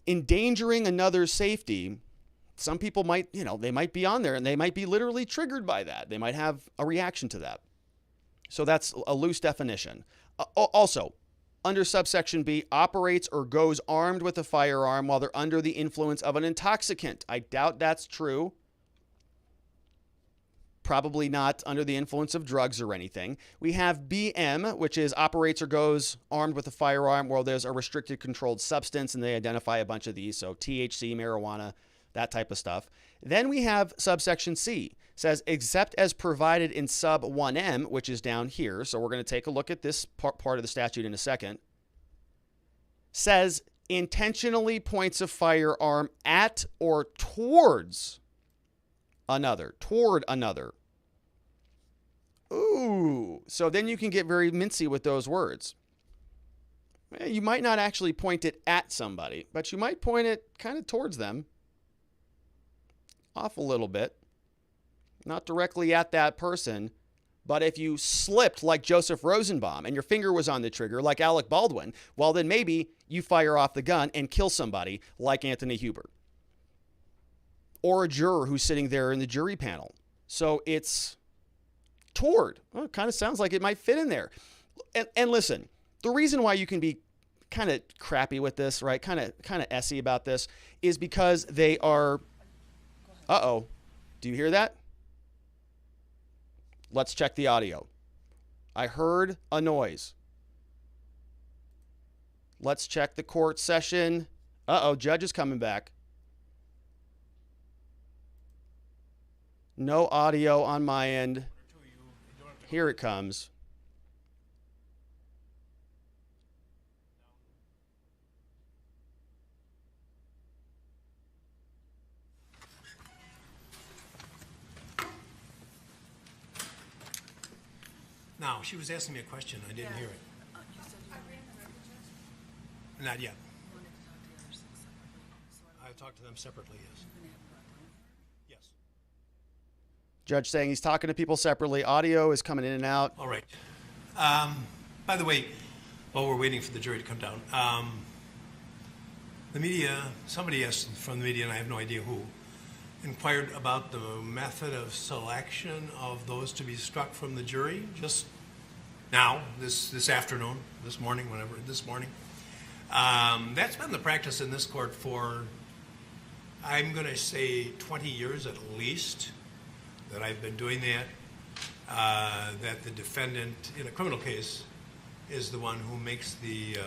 endangering another's safety, some people might, they might be on there and they might be literally triggered by that. They might have a reaction to that. So that's a loose definition. Also, under subsection B, operates or goes armed with a firearm while they're under the influence of an intoxicant. I doubt that's true. Probably not under the influence of drugs or anything. We have BM, which is operates or goes armed with a firearm while there's a restricted controlled substance, and they identify a bunch of these. So THC, marijuana, that type of stuff. Then we have subsection C, says except as provided in sub 1M, which is down here. So we're going to take a look at this part of the statute in a second. Says intentionally points a firearm at or towards another, toward another. Ooh, so then you can get very mincy with those words. You might not actually point it at somebody, but you might point it kind of towards them. Off a little bit. Not directly at that person, but if you slipped like Joseph Rosenbaum and your finger was on the trigger like Alec Baldwin, well then maybe you fire off the gun and kill somebody like Anthony Huber. Or a juror who's sitting there in the jury panel. So it's toward. Well, it kind of sounds like it might fit in there. And listen, the reason why you can be kind of crappy with this, right? Kind of essy about this is because they are... Uh-oh. Do you hear that? Let's check the audio. I heard a noise. Let's check the court session. Uh-oh, judge is coming back. No audio on my end. Here it comes. Now, she was asking me a question. I didn't hear it. Not yet. I talked to them separately, yes. Yes. Judge saying he's talking to people separately. Audio is coming in and out. All right. By the way, while we're waiting for the jury to come down, the media, somebody asked from the media, and I have no idea who, inquired about the method of selection of those to be struck from the jury just now, this afternoon, this morning. That's been the practice in this court for, I'm going to say 20 years at least that I've been doing that, that the defendant in a criminal case is the one who makes the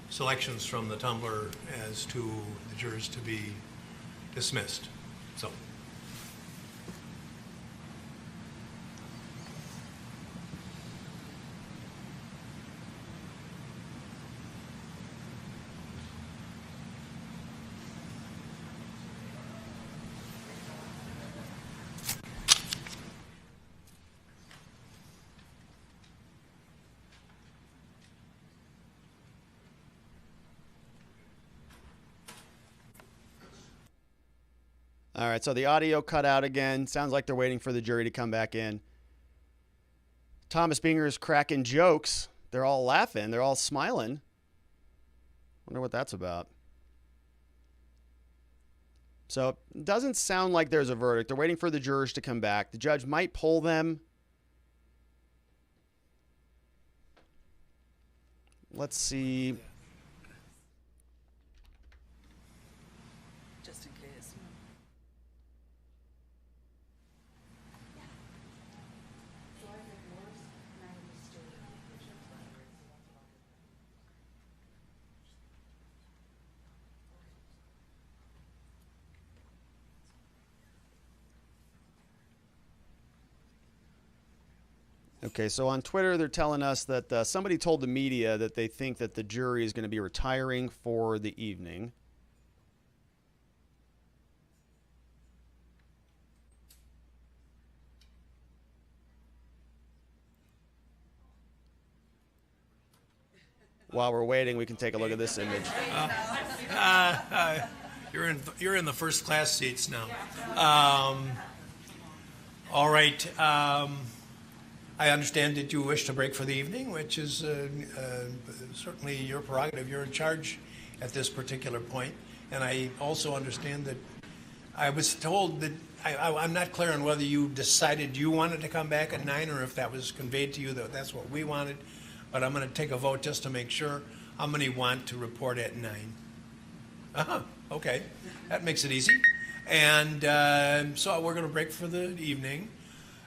selections from the tumbler as to the jurors to be dismissed. So. All right, so the audio cut out again. Sounds like they're waiting for the jury to come back in. Thomas Binger is cracking jokes. They're all laughing. They're all smiling. Wonder what that's about. So it doesn't sound like there's a verdict. They're waiting for the jurors to come back. The judge might poll them. Let's see. Just in case. Okay, so on Twitter, they're telling us that somebody told the media that they think that the jury is going to be retiring for the evening. While we're waiting, we can take a look at this image. You're in the first class seats now. All right. I understand that you wish to break for the evening, which is certainly your prerogative. You're in charge at this particular point. And I also understand that I was told that I'm not clear on whether you decided you wanted to come back at 9 or if that was conveyed to you that that's what we wanted. but I'm going to take a vote just to make sure. How many want to report at 9? Okay. That makes it easy. And so we're going to break for the evening.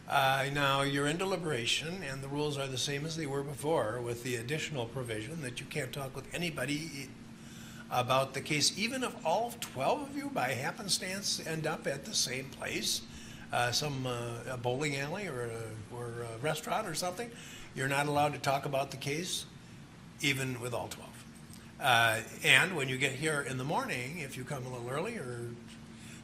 Now, you're in deliberation, and the rules are the same as they were before, with the additional provision that you can't talk with anybody about the case, even if all 12 of you by happenstance end up at the same place, a bowling alley or a restaurant or something. You're not allowed to talk about the case, even with all 12. And when you get here in the morning, if you come a little early or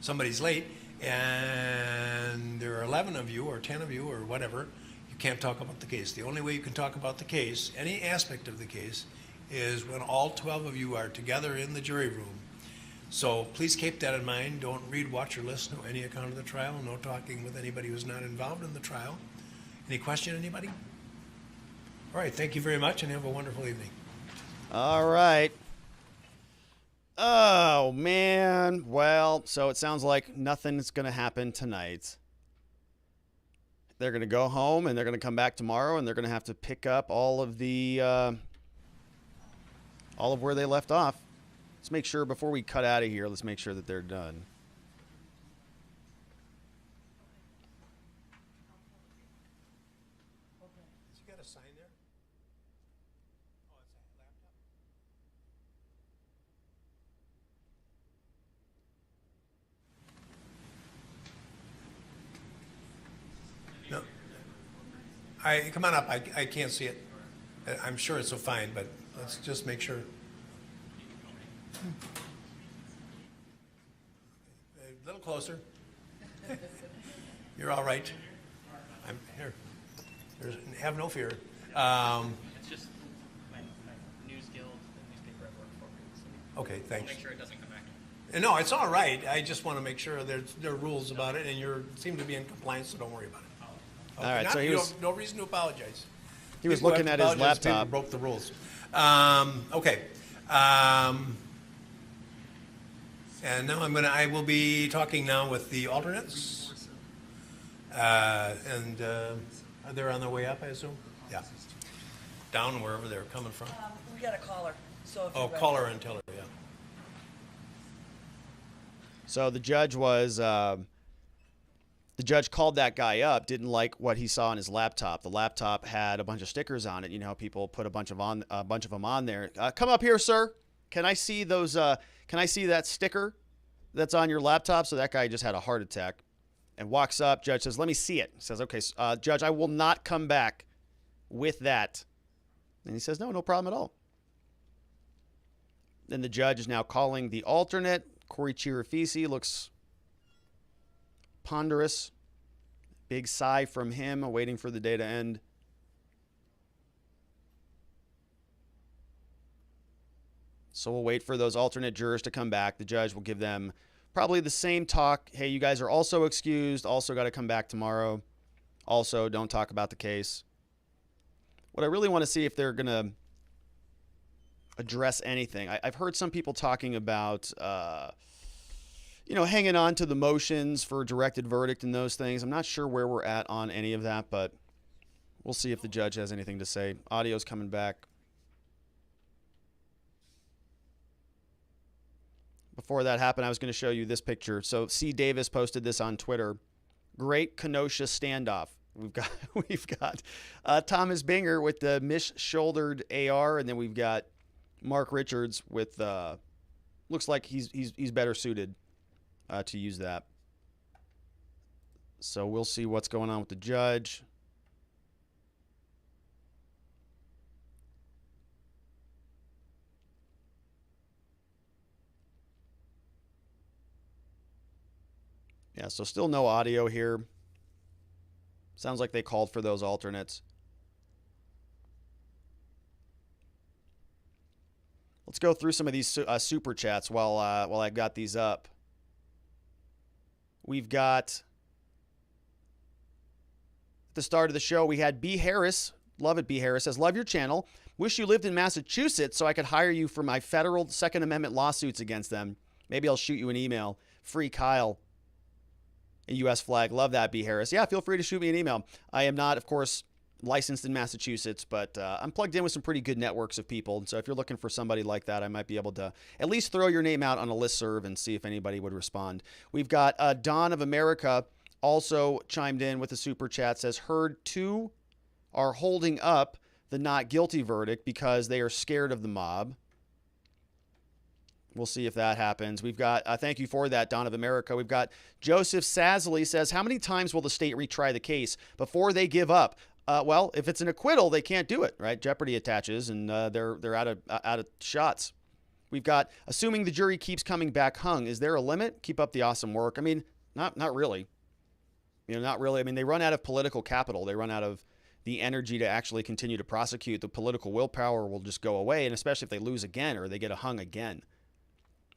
somebody's late, and there are 11 of you or 10 of you or whatever, you can't talk about the case. The only way you can talk about the case, any aspect of the case, is when all 12 of you are together in the jury room. So please keep that in mind. Don't read, watch, or listen to any account of the trial. No talking with anybody who's not involved in the trial. Any question, anybody? All right, thank you very much, and have a wonderful evening. All right. Oh, man. Well, so it sounds like nothing's going to happen tonight. They're going to go home, and they're going to come back tomorrow, and they're going to have to pick up all of where they left off. Let's make sure, before we cut out of here, let's make sure that they're done. You got a sign there? Oh, it's a laptop? No. Come on up. I can't see it. I'm sure it's so fine, but let's just make sure. A little closer. You're all right. I'm here. Have no fear. It's just my news guild, the newspaper I work for. So Okay, thanks. I'll make sure it doesn't come back. No, it's all right. I just want to make sure there are rules about it, and you seem to be in compliance, so don't worry about it. Okay. All right, so he was no reason to apologize. He was looking at his laptop. Broke the rules. Okay. And now I will be talking now with the alternates. And they're on their way up, I assume? Yeah. Down wherever they're coming from. We got a caller. So if Oh, you're ready. call her and tell her, yeah. So the judge called that guy up, didn't like what he saw on his laptop. The laptop had a bunch of stickers on it. You know how people put a bunch of them on there. Come up here, sir. Can I see those? Can I see that sticker that's on your laptop? So that guy just had a heart attack and walks up. Judge says, "Let me see it." Says, "Okay, Judge, I will not come back with that." And he says, "No problem at all." Then the judge is now calling the alternate. Corey Chirafisi looks ponderous. Big sigh from him, waiting for the day to end. So we'll wait for those alternate jurors to come back. The judge will give them probably the same talk. Hey, you guys are also excused. Also got to come back tomorrow. Also, don't talk about the case. What I really want to see if they're going to address anything. I've heard some people talking about, hanging on to the motions for directed verdict and those things. I'm not sure where we're at on any of that, but we'll see if the judge has anything to say. Audio's coming back. Before that happened, I was going to show you this picture. So C. Davis posted this on Twitter. Great Kenosha standoff. We've got Thomas Binger with the mish-shouldered AR, and then we've got Mark Richards with looks like he's better suited to use that. So we'll see what's going on with the judge. Yeah, so still no audio here. Sounds like they called for those alternates. Let's go through some of these super chats while I've got these up. We've got, at the start of the show, we had B. Harris. Love it, B. Harris. Says, love your channel. Wish you lived in Massachusetts so I could hire you for my federal Second Amendment lawsuits against them. Maybe I'll shoot you an email. Free Kyle. A U.S. flag. Love that, B. Harris. Yeah, feel free to shoot me an email. I am not, of course, licensed in Massachusetts, but I'm plugged in with some pretty good networks of people. And so if you're looking for somebody like that, I might be able to at least throw your name out on a listserv and see if anybody would respond. We've got Dawn of America also chimed in with a super chat, says, heard 2 are holding up the not guilty verdict because they are scared of the mob. We'll see if that happens. We've got, thank you for that, Dawn of America. We've got Joseph Sasley says, how many times will the state retry the case before they give up? Well, if it's an acquittal, they can't do it, right? Jeopardy attaches, and they're out of shots. We've got, assuming the jury keeps coming back hung, is there a limit? Keep up the awesome work. I mean, not really. Not really. I mean, they run out of political capital. They run out of the energy to actually continue to prosecute. The political willpower will just go away, and especially if they lose again or they get a hung again.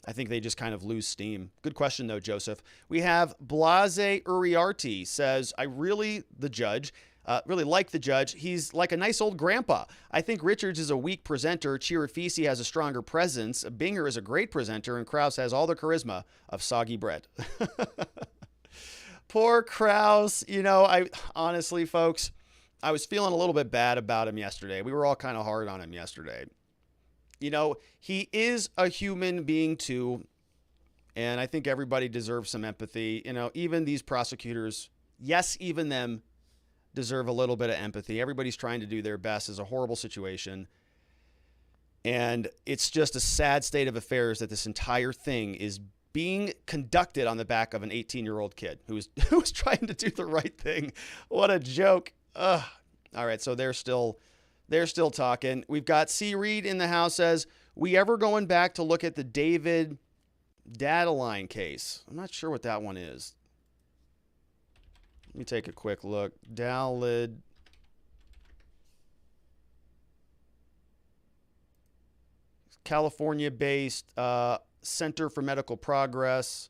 I think they just kind of lose steam. Good question, though, Joseph. We have Blase Uriarte says, I really like the judge. He's like a nice old grandpa. I think Richards is a weak presenter. Chirafisi has a stronger presence. Binger is a great presenter, and Krause has all the charisma of soggy bread. Poor Krause. I honestly, folks, I was feeling a little bit bad about him yesterday. We were all kind of hard on him yesterday. He is a human being too, and I think everybody deserves some empathy. Even these prosecutors, yes, even them deserve a little bit of empathy. Everybody's trying to do their best. It's a horrible situation, and it's just a sad state of affairs that this entire thing is being conducted on the back of an 18-year-old kid who was trying to do the right thing. What a joke. Ugh. All right, so they're still talking. We've got C. Reed in the house says, we ever going back to look at the David Dataline case? I'm not sure what that one is. Let me take a quick look. Dalid. California-based Center for Medical Progress,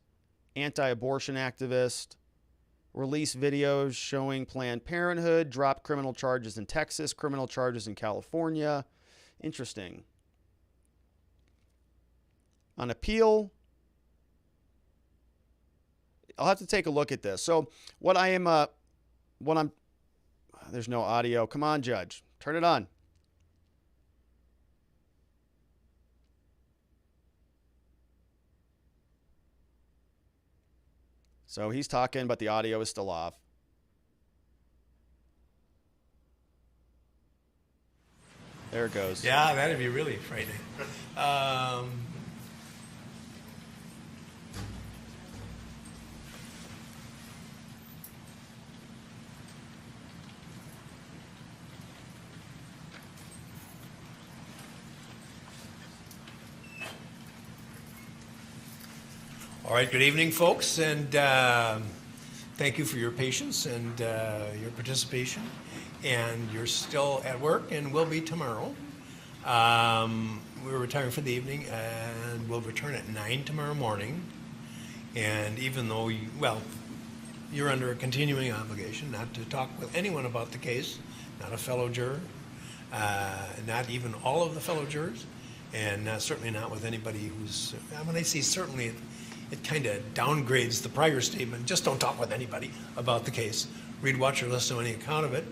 anti-abortion activist. Release videos showing Planned Parenthood, dropped criminal charges in Texas, criminal charges in California. Interesting. On appeal, I'll have to take a look at this. So there's no audio. Come on, Judge. Turn it on. So he's talking, but the audio is still off. There it goes. Yeah, that'd be really frightening. All right, good evening, folks, and thank you for your patience and your participation. And you're still at work and will be tomorrow. We're retiring for the evening, and we'll return at 9 tomorrow morning. And even though, you're under a continuing obligation not to talk with anyone about the case, not a fellow juror, not even all of the fellow jurors, and certainly not with anybody who's, when I say certainly, it kind of downgrades the prior statement. Just don't talk with anybody about the case. Read, watch, or listen to any account of it.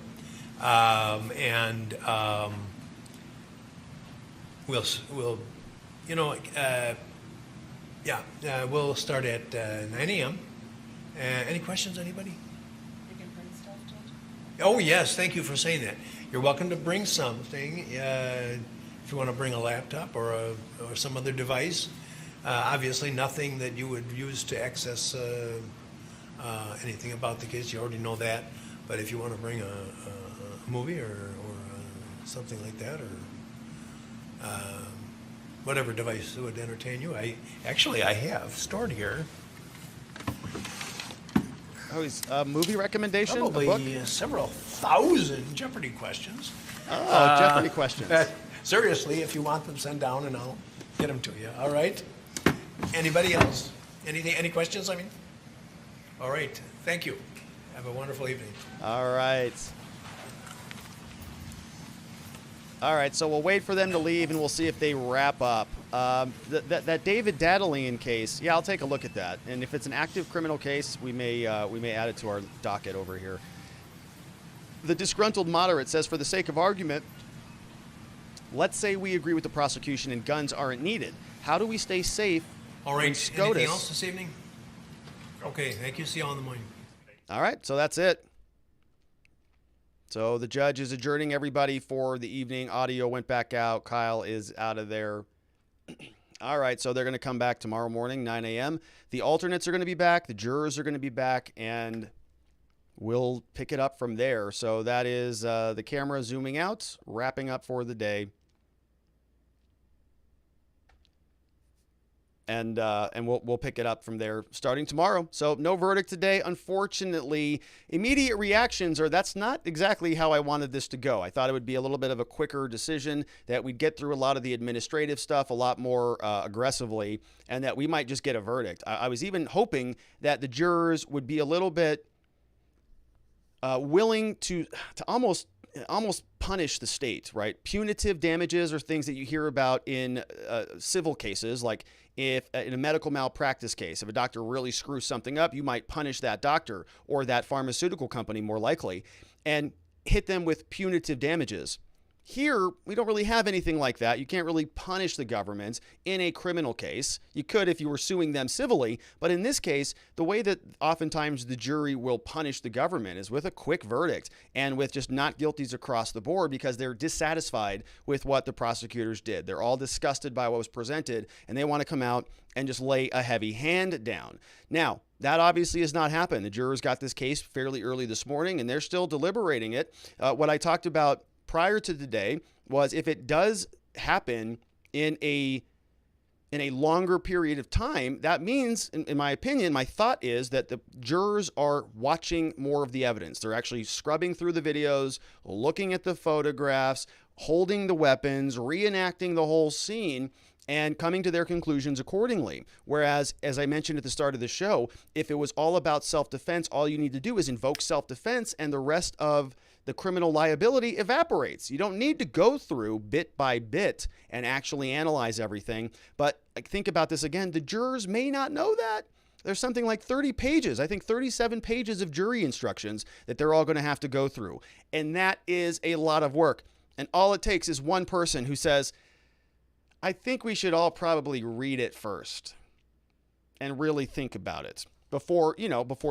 We'll start at 9 a.m. Any questions, anybody? You can bring stuff, Judge? Oh, yes, thank you for saying that. You're welcome to bring something. If you want to bring a laptop or some other device. Obviously, nothing that you would use to access anything about the case. You already know that. But if you want to bring a movie or something like that, or whatever device would entertain you, I have stored here. Oh, is a movie recommendation? Probably several thousand Jeopardy questions. Oh, Jeopardy questions. Seriously, if you want them, send down and I'll get them to you. All right? Anybody else? Any questions, I mean? All right. Thank you. Have a wonderful evening. All right. So we'll wait for them to leave, and we'll see if they wrap up. That David Dataline case, I'll take a look at that. And if it's an active criminal case, we may add it to our docket over here. The disgruntled moderate says, for the sake of argument, let's say we agree with the prosecution and guns aren't needed. How do we stay safe? All right. When SCOTUS... Anything else this evening? Okay. Thank you. See you all in the morning. All right. So that's it. So the judge is adjourning everybody for the evening. Audio went back out. Kyle is out of there. All right. So they're going to come back tomorrow morning, 9 a.m. The alternates are going to be back. The jurors are going to be back. And we'll pick it up from there. So that is the camera zooming out, wrapping up for the day. And we'll pick it up from there starting tomorrow. So no verdict today. Unfortunately, immediate reactions are that's not exactly how I wanted this to go. I thought it would be a little bit of a quicker decision, that we'd get through a lot of the administrative stuff a lot more aggressively, and that we might just get a verdict. I was even hoping that the jurors would be a little bit willing to almost punish the state, right? Punitive damages are things that you hear about in civil cases, like if in a medical malpractice case, if a doctor really screws something up, you might punish that doctor or that pharmaceutical company more likely and hit them with punitive damages. Here, we don't really have anything like that. You can't really punish the government in a criminal case. You could if you were suing them civilly, but in this case, the way that oftentimes the jury will punish the government is with a quick verdict and with just not guilties across the board because they're dissatisfied with what the prosecutors did. They're all disgusted by what was presented, and they want to come out and just lay a heavy hand down. Now, that obviously has not happened. The jurors got this case fairly early this morning, and they're still deliberating it. What I talked about prior to today was if it does happen in a longer period of time, that means, in my opinion, my thought is that the jurors are watching more of the evidence. They're actually scrubbing through the videos, looking at the photographs, holding the weapons, reenacting the whole scene, and coming to their conclusions accordingly. Whereas, as I mentioned at the start of the show, if it was all about self-defense, all you need to do is invoke self-defense and the rest of the criminal liability evaporates. You don't need to go through bit by bit and actually analyze everything. But think about this again. The jurors may not know that. There's something like 30 pages, I think 37 pages of jury instructions that they're all going to have to go through. And that is a lot of work. And all it takes is one person who says, I think we should all probably read it first and really think about it before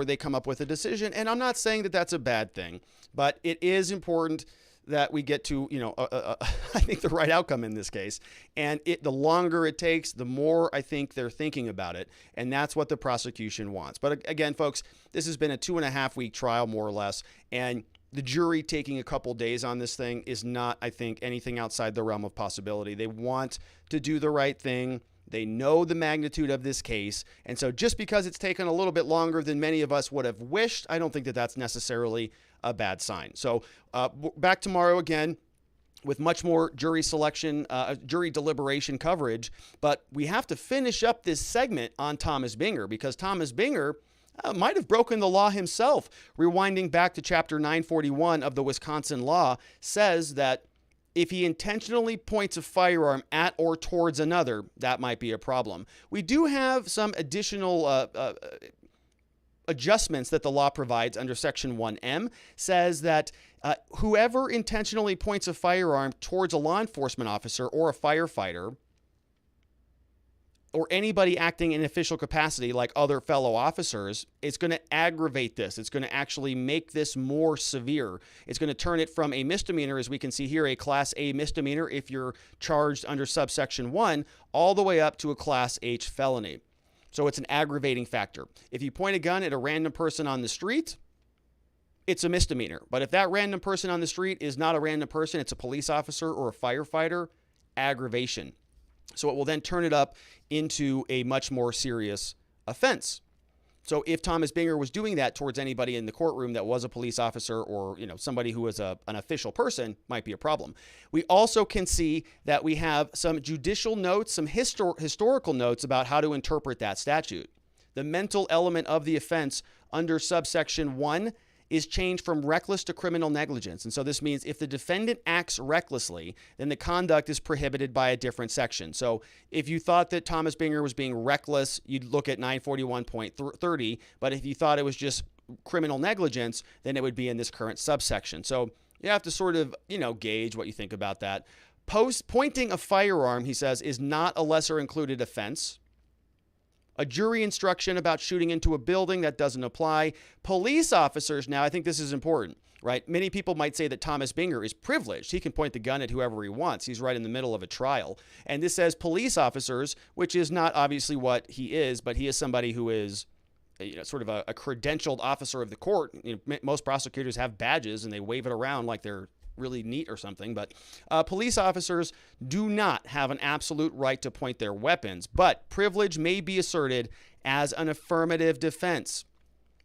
they come up with a decision. And I'm not saying that that's a bad thing, but it is important that we get to, I think the right outcome in this case. And the longer it takes, the more I think they're thinking about it. And that's what the prosecution wants. But again, folks, this has been a 2.5-week trial, more or less. And the jury taking a couple days on this thing is not, I think, anything outside the realm of possibility. They want to do the right thing. They know the magnitude of this case. And so just because it's taken a little bit longer than many of us would have wished, I don't think that that's necessarily a bad sign. So back tomorrow again with much more jury selection, jury deliberation coverage. But we have to finish up this segment on Thomas Binger because Thomas Binger might have broken the law himself. Rewinding back to Chapter 941 of the Wisconsin law says that if he intentionally points a firearm at or towards another, that might be a problem. We do have some additional adjustments that the law provides under Section 1M, says that whoever intentionally points a firearm towards a law enforcement officer or a firefighter or anybody acting in official capacity like other fellow officers, it's going to aggravate this. It's going to actually make this more severe. It's going to turn it from a misdemeanor, as we can see here, a Class A misdemeanor if you're charged under subsection 1, all the way up to a Class H felony. So it's an aggravating factor. If you point a gun at a random person on the street, it's a misdemeanor. But if that random person on the street is not a random person, it's a police officer or a firefighter, aggravation. So it will then turn it up into a much more serious offense. So if Thomas Binger was doing that towards anybody in the courtroom that was a police officer or somebody who was an official person, might be a problem. We also can see that we have some judicial notes, some historical notes about how to interpret that statute. The mental element of the offense under subsection 1 is changed from reckless to criminal negligence. And so this means if the defendant acts recklessly, then the conduct is prohibited by a different section. So if you thought that Thomas Binger was being reckless, you'd look at 941.30. But if you thought it was just criminal negligence, then it would be in this current subsection. So you have to sort of, gauge what you think about that. Pointing a firearm, he says, is not a lesser included offense. A jury instruction about shooting into a building, that doesn't apply. Police officers, now I think this is important, right? Many people might say that Thomas Binger is privileged. He can point the gun at whoever he wants. He's right in the middle of a trial. And this says police officers, which is not obviously what he is, but he is somebody who is sort of a credentialed officer of the court. Most prosecutors have badges and they wave it around like they're really neat or something. But police officers do not have an absolute right to point their weapons, but privilege may be asserted as an affirmative defense.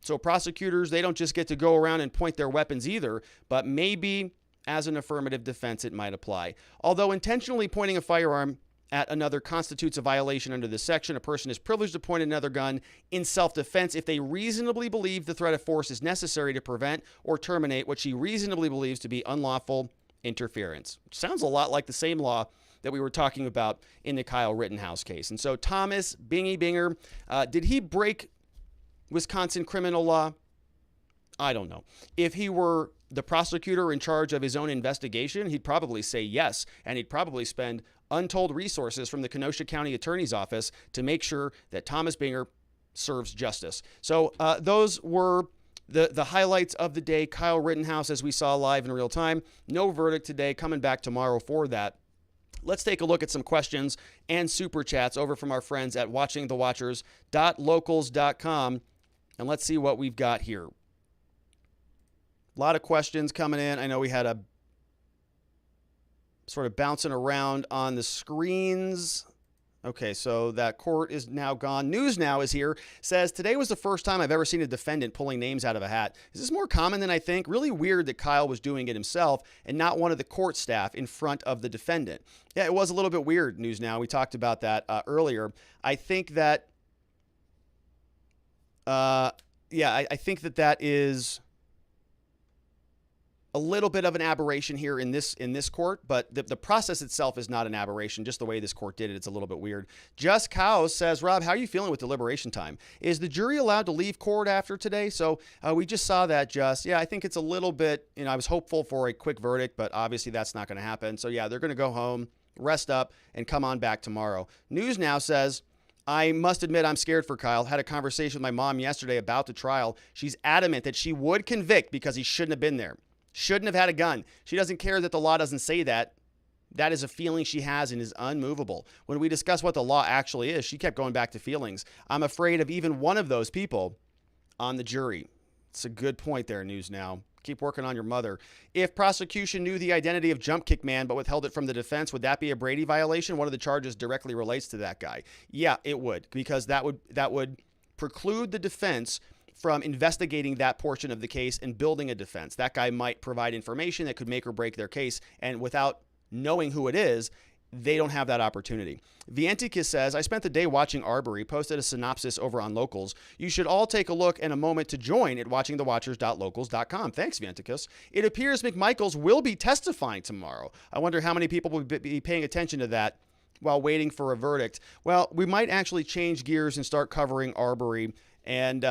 So prosecutors, they don't just get to go around and point their weapons either, but maybe as an affirmative defense it might apply. Although intentionally pointing a firearm at another constitutes a violation under this section, a person is privileged to point another gun in self-defense if they reasonably believe the threat of force is necessary to prevent or terminate what she reasonably believes to be unlawful interference. Which sounds a lot like the same law that we were talking about in the Kyle Rittenhouse case. And so Thomas Binger, did he break Wisconsin criminal law? I don't know. If he were the prosecutor in charge of his own investigation, he'd probably say yes, and he'd probably spend untold resources from the Kenosha County Attorney's Office to make sure that Thomas Binger serves justice. So those were the highlights of the day. Kyle Rittenhouse, as we saw live in real time. No verdict today, coming back tomorrow for that. Let's take a look at some questions and super chats over from our friends at watchingthewatchers.locals.com, and let's see what we've got here. A lot of questions coming in. I know we had a sort of bouncing around on the screens. Okay, so that court is now gone. News Now is here. Says, today was the first time I've ever seen a defendant pulling names out of a hat. Is this more common than I think? Really weird that Kyle was doing it himself and not one of the court staff in front of the defendant. Yeah, it was a little bit weird, News Now. We talked about that earlier. I think that, I think that is a little bit of an aberration here in this court, but the process itself is not an aberration. Just the way this court did it, it's a little bit weird. Just Cows says, Rob, how are you feeling with deliberation time? Is the jury allowed to leave court after today? So we just saw that, Just. Yeah, I think it's a little bit, I was hopeful for a quick verdict, but obviously that's not going to happen. So yeah, they're going to go home, rest up, and come on back tomorrow. News Now says, I must admit I'm scared for Kyle. Had a conversation with my mom yesterday about the trial. She's adamant that she would convict because he shouldn't have been there. Shouldn't have had a gun. She doesn't care that the law doesn't say that. That is a feeling she has and is unmovable. When we discuss what the law actually is, she kept going back to feelings. I'm afraid of even one of those people on the jury. It's a good point there, News Now. Keep working on your mother. If prosecution knew the identity of Jump Kick Man but withheld it from the defense, would that be a Brady violation? One of the charges directly relates to that guy. Yeah, it would, because that would preclude the defense from investigating that portion of the case and building a defense. That guy might provide information that could make or break their case, and without knowing who it is, they don't have that opportunity. Vientikis says, I spent the day watching Arbery, posted a synopsis over on Locals. You should all take a look and a moment to join at watchingthewatchers.locals.com. Thanks, Vientikis. It appears McMichaels will be testifying tomorrow. I wonder how many people will be paying attention to that while waiting for a verdict. Well, we might actually change gears and start covering Arbery and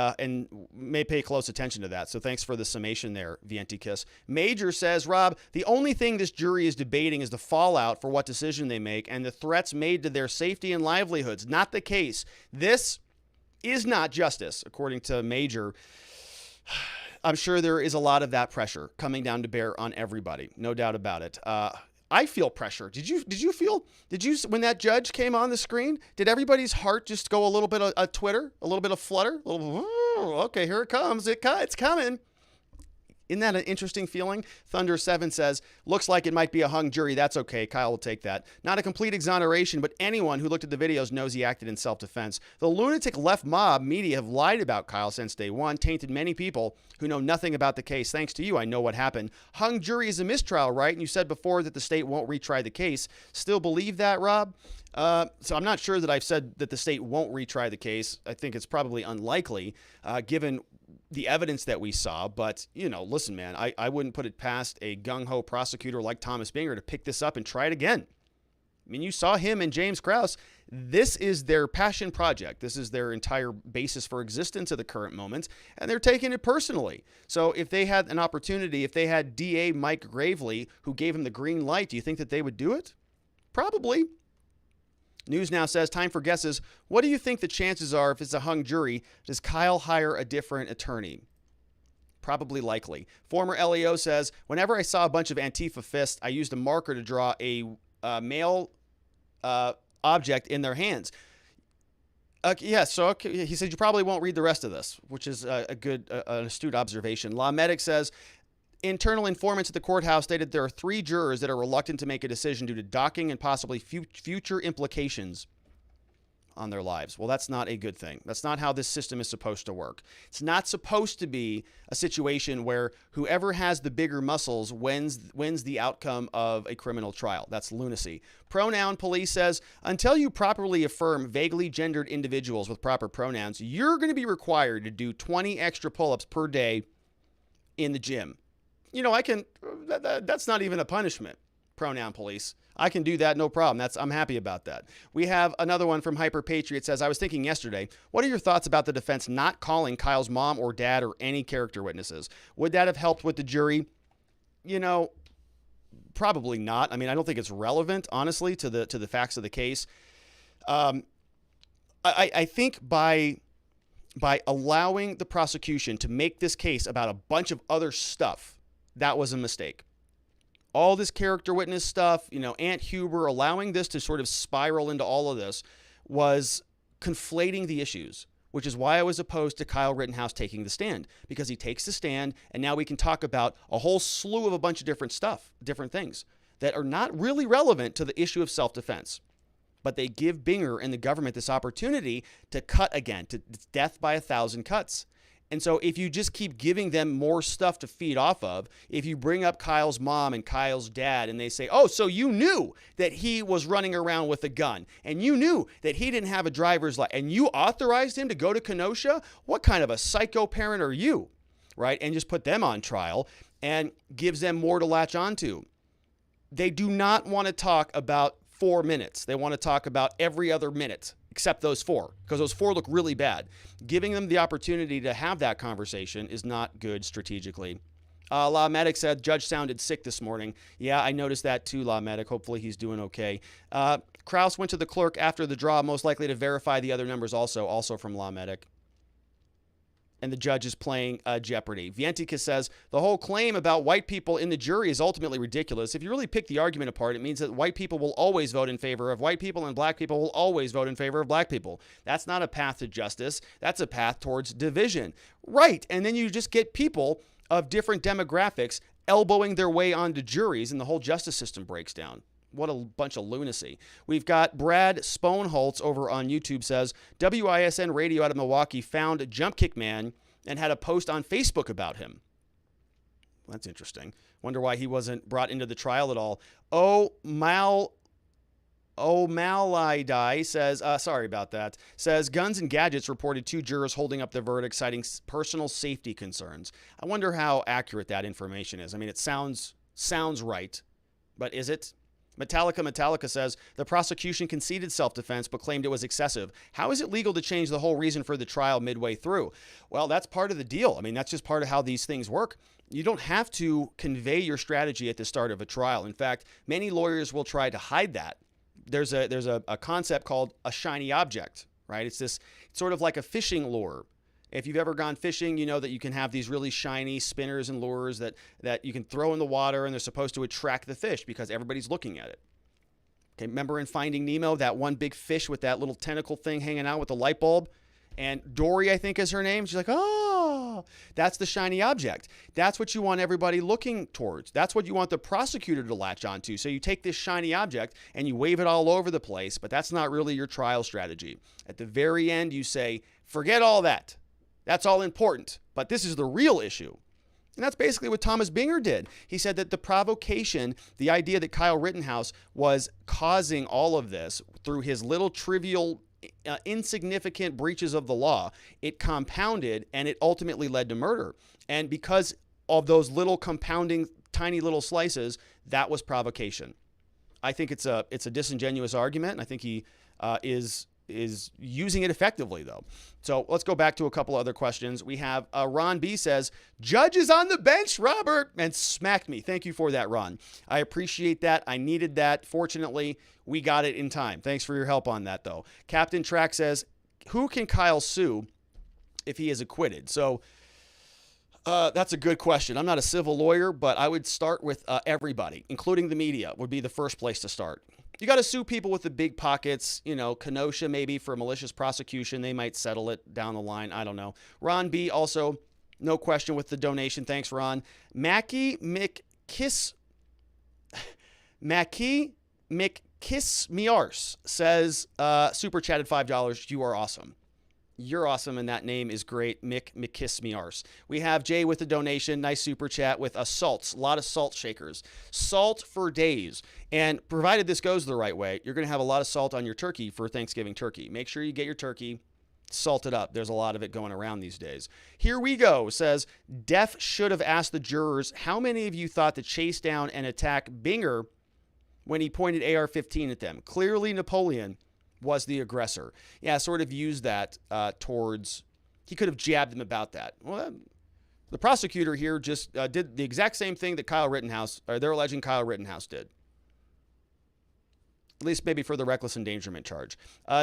may pay close attention to that. So thanks for the summation there, Vientikis. Major says, Rob, the only thing this jury is debating is the fallout for what decision they make and the threats made to their safety and livelihoods. Not the case. This is not justice, according to Major. I'm sure there is a lot of that pressure coming down to bear on everybody. No doubt about it. I feel pressure. Did you when that judge came on the screen, did everybody's heart just go a little bit of a twitter, a little bit of flutter, a little, okay, here it comes. It's coming. Isn't that an interesting feeling? Thunder 7 says, looks like it might be a hung jury. That's okay. Kyle will take that. Not a complete exoneration, but anyone who looked at the videos knows he acted in self-defense. The lunatic left mob media have lied about Kyle since day one, tainted many people who know nothing about the case. Thanks to you, I know what happened. Hung jury is a mistrial, right? And you said before that the state won't retry the case. Still believe that, Rob? So I'm not sure that I've said that the state won't retry the case. I think it's probably unlikely, given the evidence that we saw. But, listen, man, I wouldn't put it past a gung-ho prosecutor like Thomas Binger to pick this up and try it again. I mean, you saw him and James Krause. This is their passion project. This is their entire basis for existence at the current moment, and they're taking it personally. So if they had an opportunity, if they had DA Mike Gravely, who gave him the green light, do you think that they would do it? Probably. News Now says, time for guesses. What do you think the chances are if it's a hung jury? Does Kyle hire a different attorney? Probably likely. Former LEO says, whenever I saw a bunch of Antifa fists, I used a marker to draw a male object in their hands. He said you probably won't read the rest of this, which is a good, an astute observation. Law Medic says, internal informants at the courthouse stated there are 3 jurors that are reluctant to make a decision due to docking and possibly future implications on their lives. Well, that's not a good thing. That's not how this system is supposed to work. It's not supposed to be a situation where whoever has the bigger muscles wins the outcome of a criminal trial. That's lunacy. Pronoun Police says, until you properly affirm vaguely gendered individuals with proper pronouns, you're going to be required to do 20 extra pull-ups per day in the gym. You know, that's not even a punishment, Pronoun Police. I can do that, no problem. I'm happy about that. We have another one from Hyper Patriot. Says, I was thinking yesterday, what are your thoughts about the defense not calling Kyle's mom or dad or any character witnesses? Would that have helped with the jury? You know, probably not. I mean, I don't think it's relevant, honestly, to the facts of the case. I think by allowing the prosecution to make this case about a bunch of other stuff, that was a mistake. All this character witness stuff, you know, Aunt Huber, allowing this to sort of spiral into all of this was conflating the issues, which is why I was opposed to Kyle Rittenhouse taking the stand, because he takes the stand and now we can talk about a whole slew of a bunch of different stuff, different things that are not really relevant to the issue of self-defense. But they give Binger and the government this opportunity to cut again, to death by 1,000 cuts. And so if you just keep giving them more stuff to feed off of, if you bring up Kyle's mom and Kyle's dad and they say, oh, so you knew that he was running around with a gun and you knew that he didn't have a driver's license and you authorized him to go to Kenosha? What kind of a psycho parent are you? Right? And just put them on trial and gives them more to latch onto. They do not want to talk about 4 minutes. They want to talk about every other minute. Except those 4, because those 4 look really bad. Giving them the opportunity to have that conversation is not good strategically. Law Medic said, Judge sounded sick this morning. Yeah, I noticed that too, Law Medic. Hopefully he's doing okay. Kraus went to the clerk after the draw, most likely to verify the other numbers also from Law Medic. And the judge is playing Jeopardy. Vientica says, the whole claim about white people in the jury is ultimately ridiculous. If you really pick the argument apart, it means that white people will always vote in favor of white people and black people will always vote in favor of black people. That's not a path to justice. That's a path towards division. Right. And then you just get people of different demographics elbowing their way onto juries and the whole justice system breaks down. What a bunch of lunacy. We've got Brad Sponeholtz over on YouTube says, WISN Radio out of Milwaukee found Jump Kick Man and had a post on Facebook about him. Well, that's interesting. Wonder why he wasn't brought into the trial at all. Malidai says, sorry about that, says Guns and Gadgets reported 2 jurors holding up the verdict citing personal safety concerns. I wonder how accurate that information is. I mean, it sounds right, but is it? Metallica says, the prosecution conceded self-defense but claimed it was excessive. How is it legal to change the whole reason for the trial midway through? Well, that's part of the deal. I mean, that's just part of how these things work. You don't have to convey your strategy at the start of a trial. In fact, many lawyers will try to hide that. There's a concept called a shiny object, right? It's sort of like a fishing lure. If you've ever gone fishing, you know that you can have these really shiny spinners and lures that you can throw in the water and they're supposed to attract the fish because everybody's looking at it. Okay, remember in Finding Nemo, that one big fish with that little tentacle thing hanging out with the light bulb? And Dory, I think is her name. She's like, oh, that's the shiny object. That's what you want everybody looking towards. That's what you want the prosecutor to latch onto. So you take this shiny object and you wave it all over the place, but that's not really your trial strategy. At the very end, you say, forget all that. That's all important, but this is the real issue. And that's basically what Thomas Binger did. He said that the provocation, the idea that Kyle Rittenhouse was causing all of this through his little trivial, insignificant breaches of the law, it compounded and it ultimately led to murder. And because of those little compounding, tiny little slices, that was provocation. I think it's a disingenuous argument, and I think he is using it effectively, though. So let's go back to a couple other questions. We have Ron B says, "Judge is on the bench, Robert," and smacked me. Thank you for that, Ron. I appreciate that. I needed that. Fortunately, we got it in time. Thanks for your help on that, though. Captain Track says, "Who can Kyle sue if he is acquitted?" So that's a good question. I'm not a civil lawyer, but I would start with everybody, including the media, would be the first place to start. You got to sue people with the big pockets, Kenosha maybe for malicious prosecution. They might settle it down the line. I don't know. Ron B also, no question with the donation. Thanks, Ron. Mackie McKissmiars says, super chatted $5. You are awesome. You're awesome, and that name is great, Mick McKissmiars. We have Jay with a donation, nice super chat with salts, a lot of salt shakers. Salt for days. And provided this goes the right way, you're going to have a lot of salt on your turkey for Thanksgiving turkey. Make sure you get your turkey salted up. There's a lot of it going around these days. Here we go, says, Def should have asked the jurors, how many of you thought to chase down and attack Binger when he pointed AR-15 at them? Clearly Napoleon was the aggressor. Yeah, sort of used that towards, he could have jabbed him about that. Well, the prosecutor here just did the exact same thing that Kyle Rittenhouse, or they're alleging Kyle Rittenhouse did. At least maybe for the reckless endangerment charge.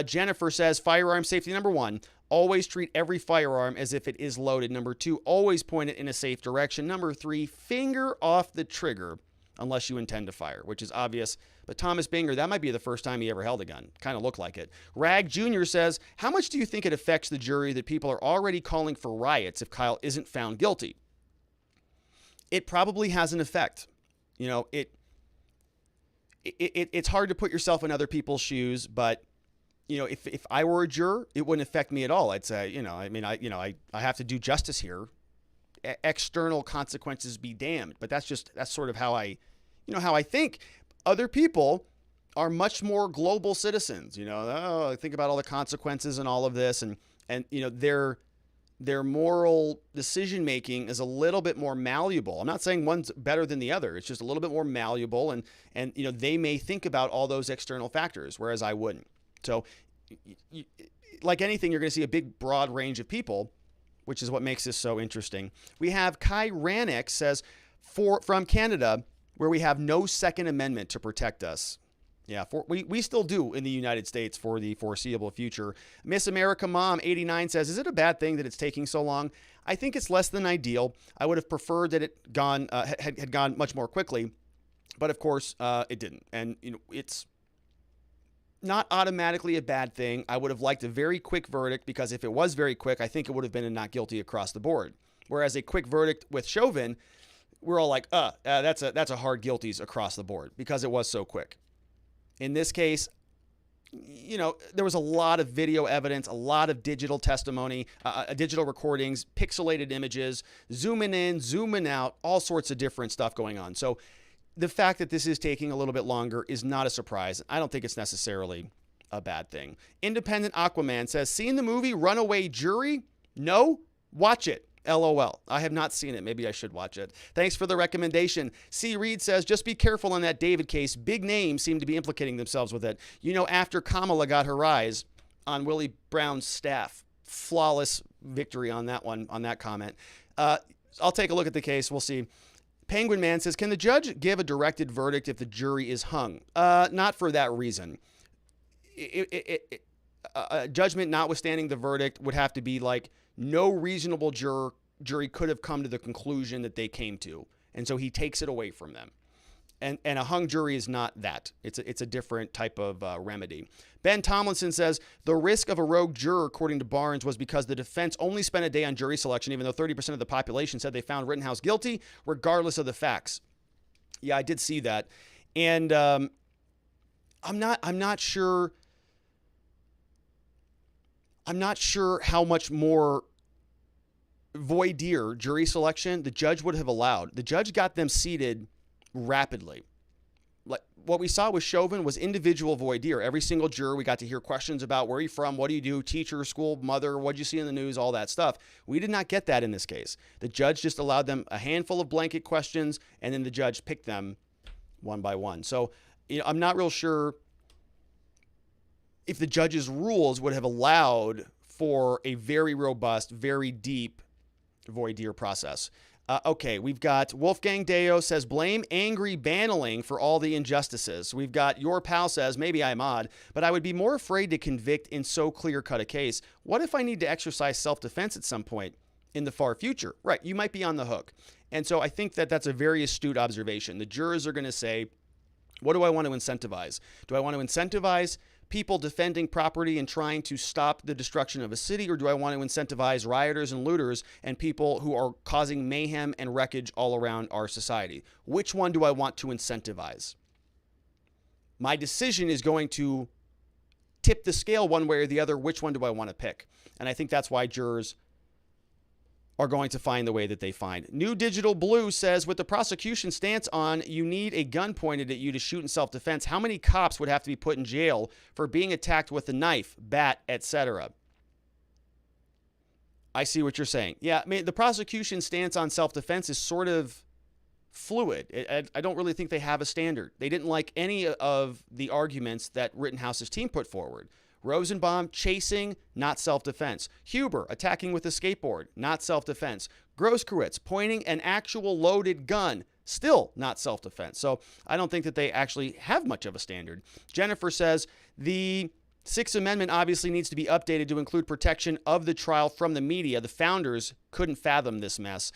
Jennifer says, firearm safety number 1, always treat every firearm as if it is loaded. Number 2, always point it in a safe direction. Number 3, finger off the trigger unless you intend to fire, which is obvious. But Thomas Binger, that might be the first time he ever held a gun. Kind of looked like it. Rag Jr. says, how much do you think it affects the jury that people are already calling for riots if Kyle isn't found guilty? It probably has an effect. It's hard to put yourself in other people's shoes, but if I were a juror, it wouldn't affect me at all. I'd say, I have to do justice here. External consequences be damned. But that's sort of how I think. Other people are much more global citizens. Think about all the consequences and all of this, and their moral decision making is a little bit more malleable. I'm not saying one's better than the other. It's just a little bit more malleable, and they may think about all those external factors, whereas I wouldn't. So, like anything, you're going to see a big, broad range of people, which is what makes this so interesting. We have Kai Ranek says, from Canada, where we have no Second Amendment to protect us. Yeah, we still do in the United States for the foreseeable future. Miss America Mom 89 says, is it a bad thing that it's taking so long? I think it's less than ideal. I would have preferred that it had gone much more quickly, but of course it didn't. And it's not automatically a bad thing. I would have liked a very quick verdict, because if it was very quick, I think it would have been a not guilty across the board. Whereas a quick verdict with Chauvin, we're all like, that's a hard guilties across the board because it was so quick. In this case, there was a lot of video evidence, a lot of digital testimony, digital recordings, pixelated images, zooming in, zooming out, all sorts of different stuff going on. So the fact that this is taking a little bit longer is not a surprise. I don't think it's necessarily a bad thing. Independent Aquaman says, seen the movie Runaway Jury? No? Watch it. LOL. I have not seen it. Maybe I should watch it. Thanks for the recommendation. C. Reed says, just be careful on that David case. Big names seem to be implicating themselves with it. After Kamala got her rise on Willie Brown's staff. Flawless victory on that one, on that comment. I'll take a look at the case. We'll see. Penguin Man says, can the judge give a directed verdict if the jury is hung? Not for that reason. A judgment notwithstanding the verdict would have to be like, no reasonable jury could have come to the conclusion that they came to. And so he takes it away from them. And a hung jury is not that. It's a different type of remedy. Ben Tomlinson says, the risk of a rogue juror, according to Barnes, was because the defense only spent a day on jury selection, even though 30% of the population said they found Rittenhouse guilty, regardless of the facts. Yeah, I did see that. And I'm not sure how much more voir dire jury selection the judge would have allowed. The judge got them seated rapidly. Like what we saw with Chauvin was individual voir dire. Every single juror, we got to hear questions about where are you from, what do you do, teacher, school, mother, what'd you see in the news, all that stuff. We did not get that in this case. The judge just allowed them a handful of blanket questions, and then the judge picked them one by one. So, I'm not real sure if the judge's rules would have allowed for a very robust, very deep voir dire process. Okay, we've got Wolfgang Deo says, blame angry Banneling for all the injustices. We've got Your Pal says, maybe I'm odd, but I would be more afraid to convict in so clear-cut a case. What if I need to exercise self-defense at some point in the far future? Right, you might be on the hook. And so I think that that's a very astute observation. The jurors are going to say, what do I want to incentivize? Do I want to incentivize people defending property and trying to stop the destruction of a city, or do I want to incentivize rioters and looters and people who are causing mayhem and wreckage all around our society? Which one do I want to incentivize? My decision is going to tip the scale one way or the other. Which one do I want to pick? And I think that's why jurors are going to find the way that they find. New Digital Blue says, with the prosecution stance on you need a gun pointed at you to shoot in self-defense, how many cops would have to be put in jail for being attacked with a knife, bat, etc.? I see what you're saying. Yeah, I mean, the prosecution stance on self-defense is sort of fluid. I don't really think they have a standard. They didn't like any of the arguments that Rittenhouse's team put forward. Rosenbaum chasing, not self-defense. Huber attacking with a skateboard, not self-defense. Grosskreutz pointing an actual loaded gun, still not self-defense. So I don't think that they actually have much of a standard. Jennifer says the Sixth Amendment obviously needs to be updated to include protection of the trial from the media. The founders couldn't fathom this mess.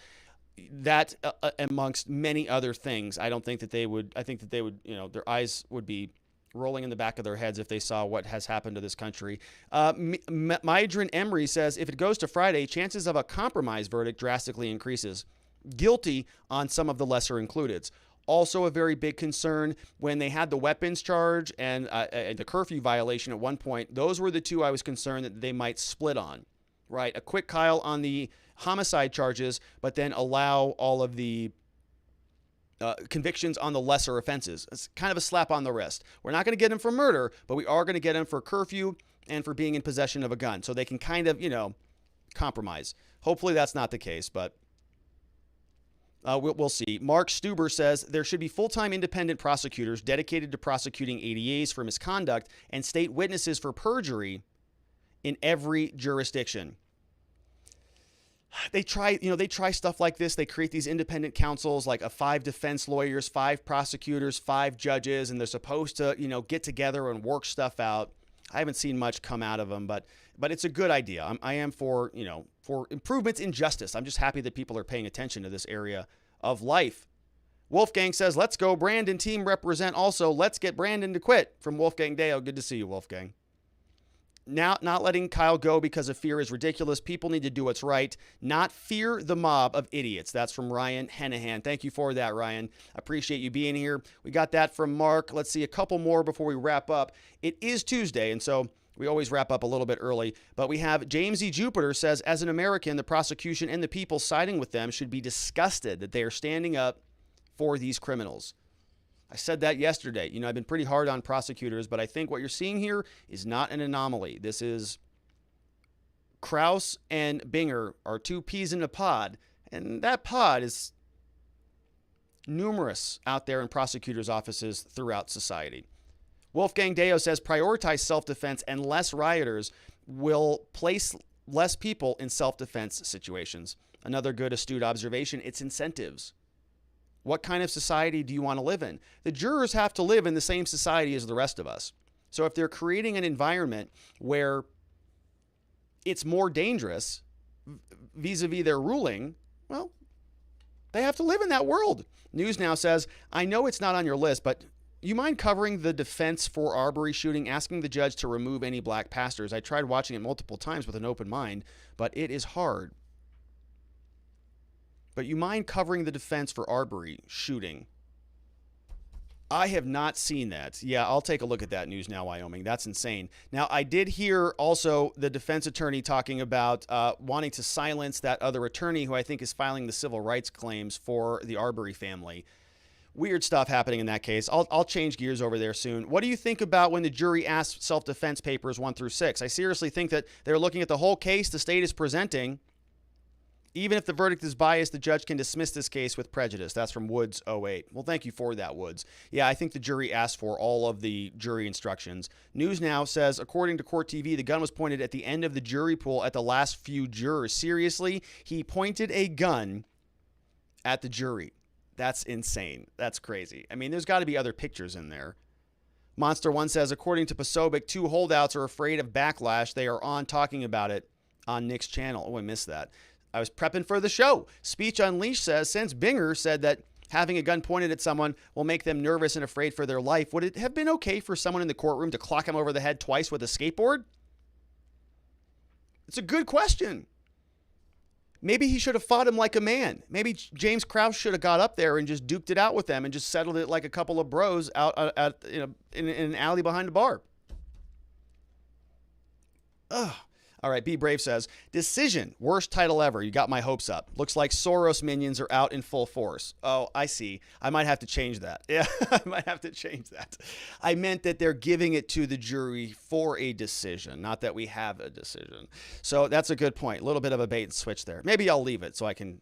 That amongst many other things, I think that they would, their eyes would be rolling in the back of their heads if they saw what has happened to this country. Mydrin Emery says, if it goes to Friday, chances of a compromise verdict drastically increases. Guilty on some of the lesser includeds. Also a very big concern when they had the weapons charge and the curfew violation at one point. Those were the two I was concerned that they might split on, right? A quick Kyle on the homicide charges, but then allow all of the convictions on the lesser offenses. It's kind of a slap on the wrist. We're not going to get him for murder, but we are going to get him for curfew and for being in possession of a gun. So they can kind of, compromise. Hopefully that's not the case, but we'll see. Mark Stuber says there should be full-time independent prosecutors dedicated to prosecuting ADAs for misconduct and state witnesses for perjury in every jurisdiction. They try stuff like this. They create these independent counsels, like 5 defense lawyers, 5 prosecutors, 5 judges, and they're supposed to, get together and work stuff out. I haven't seen much come out of them, but it's a good idea. I am for improvements in justice. I'm just happy that people are paying attention to this area of life. Wolfgang says, let's go Brandon team represent. Also, let's get Brandon to quit, from Wolfgang Deo. Good to see you, Wolfgang. Now, not letting Kyle go because of fear is ridiculous. People need to do what's right, not fear the mob of idiots. That's from Ryan Hennehan. Thank you for that, Ryan. Appreciate you being here. We got that from Mark. Let's see a couple more before we wrap up. It is Tuesday, and so we always wrap up a little bit early. But we have James E. Jupiter says, as an American, the prosecution and the people siding with them should be disgusted that they are standing up for these criminals. I said that yesterday. I've been pretty hard on prosecutors, but I think what you're seeing here is not an anomaly. This is Krause and Binger are 2 peas in a pod, and that pod is numerous out there in prosecutors' offices throughout society. Wolfgang Deo says prioritize self-defense and less rioters will place less people in self-defense situations. Another good astute observation, it's incentives. What kind of society do you want to live in? The jurors have to live in the same society as the rest of us. So if they're creating an environment where it's more dangerous vis-a-vis their ruling, well, they have to live in that world. News Now says, I know it's not on your list, but you mind covering the defense for Arbery shooting, asking the judge to remove any black pastors? I tried watching it multiple times with an open mind, but it is hard. But you mind covering the defense for Arbery shooting? I have not seen that. Yeah, I'll take a look at that, News Now Wyoming. That's insane. Now, I did hear also the defense attorney talking about wanting to silence that other attorney who I think is filing the civil rights claims for the Arbery family. Weird stuff happening in that case. I'll change gears over there soon. What do you think about when the jury asked self-defense papers 1 through 6? I seriously think that they're looking at the whole case the state is presenting Even if the verdict is biased, the judge can dismiss this case with prejudice. That's from Woods 08. Well, thank you for that, Woods. Yeah, I think the jury asked for all of the jury instructions. News Now says, according to Court TV, the gun was pointed at the end of the jury pool at the last few jurors. Seriously, he pointed a gun at the jury. That's insane. That's crazy. I mean, there's got to be other pictures in there. Monster One says, according to Posobiec, 2 holdouts are afraid of backlash. They are on talking about it on Nick's channel. Oh, I missed that. I was prepping for the show. Speech Unleashed says, since Binger said that having a gun pointed at someone will make them nervous and afraid for their life, would it have been okay for someone in the courtroom to clock him over the head twice with a skateboard? It's a good question. Maybe he should have fought him like a man. Maybe James Krause should have got up there and just duked it out with them and just settled it like a couple of bros out in an alley behind a bar. Ugh. All right, Be Brave says, Decision, worst title ever. You got my hopes up. Looks like Soros minions are out in full force. Oh, I see. I might have to change that. Yeah, I might have to change that. I meant that they're giving it to the jury for a decision, not that we have a decision. So that's a good point. A little bit of a bait and switch there. Maybe I'll leave it so I can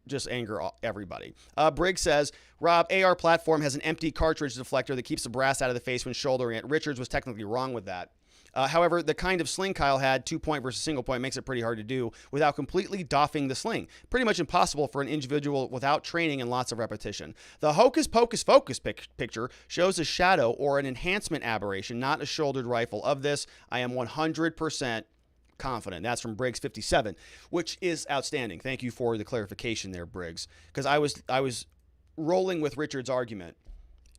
just anger everybody. Briggs says, Rob, AR platform has an empty cartridge deflector that keeps the brass out of the face when shouldering it. Richards was technically wrong with that. However, the kind of sling Kyle had, 2-point versus single point, makes it pretty hard to do without completely doffing the sling. Pretty much impossible for an individual without training and lots of repetition. The Hocus Pocus Focus picture shows a shadow or an enhancement aberration, not a shouldered rifle. Of this, I am 100% confident. That's from Briggs 57, which is outstanding. Thank you for the clarification there, Briggs, because I was rolling with Richard's argument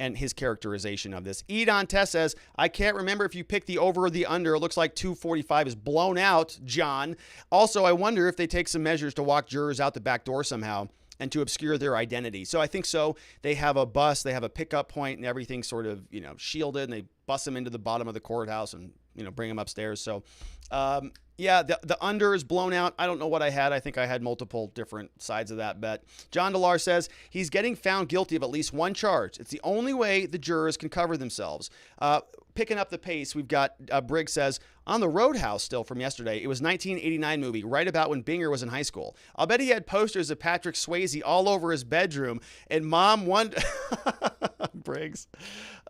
and his characterization of this. Edon Tess says, I can't remember if you picked the over or the under. It looks like 245 is blown out, John. Also, I wonder if they take some measures to walk jurors out the back door somehow and to obscure their identity. So I think so. They have a bus, they have a pickup point, and everything's sort of, shielded, and they bus them into the bottom of the courthouse and, bring them upstairs. So, yeah, the under is blown out. I don't know what I had. I think I had multiple different sides of that bet. John Delar says he's getting found guilty of at least one charge. It's the only way the jurors can cover themselves. Picking up the pace, we've got Briggs says, on the Roadhouse still from yesterday, it was 1989 movie, right about when Binger was in high school. I'll bet he had posters of Patrick Swayze all over his bedroom, and mom wondered... Briggs.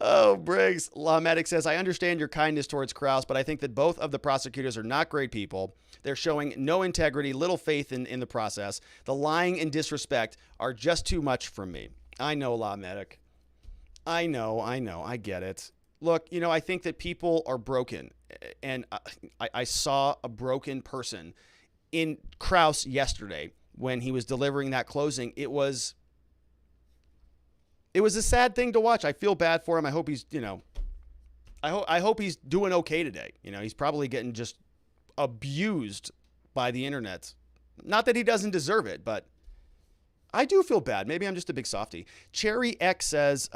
Oh, Briggs. Law Medic says, I understand your kindness towards Krause, but I think that both of the prosecutors are not great people. They're showing no integrity, little faith in the process. The lying and disrespect are just too much for me. I know, Law Medic. I know. I get it. Look, I think that people are broken, and I saw a broken person in Krause yesterday when he was delivering that closing. It was a sad thing to watch. I feel bad for him. I hope he's, I hope he's doing okay today. He's probably getting just abused by the internet. Not that he doesn't deserve it, but I do feel bad. Maybe I'm just a big softie. Cherry X says,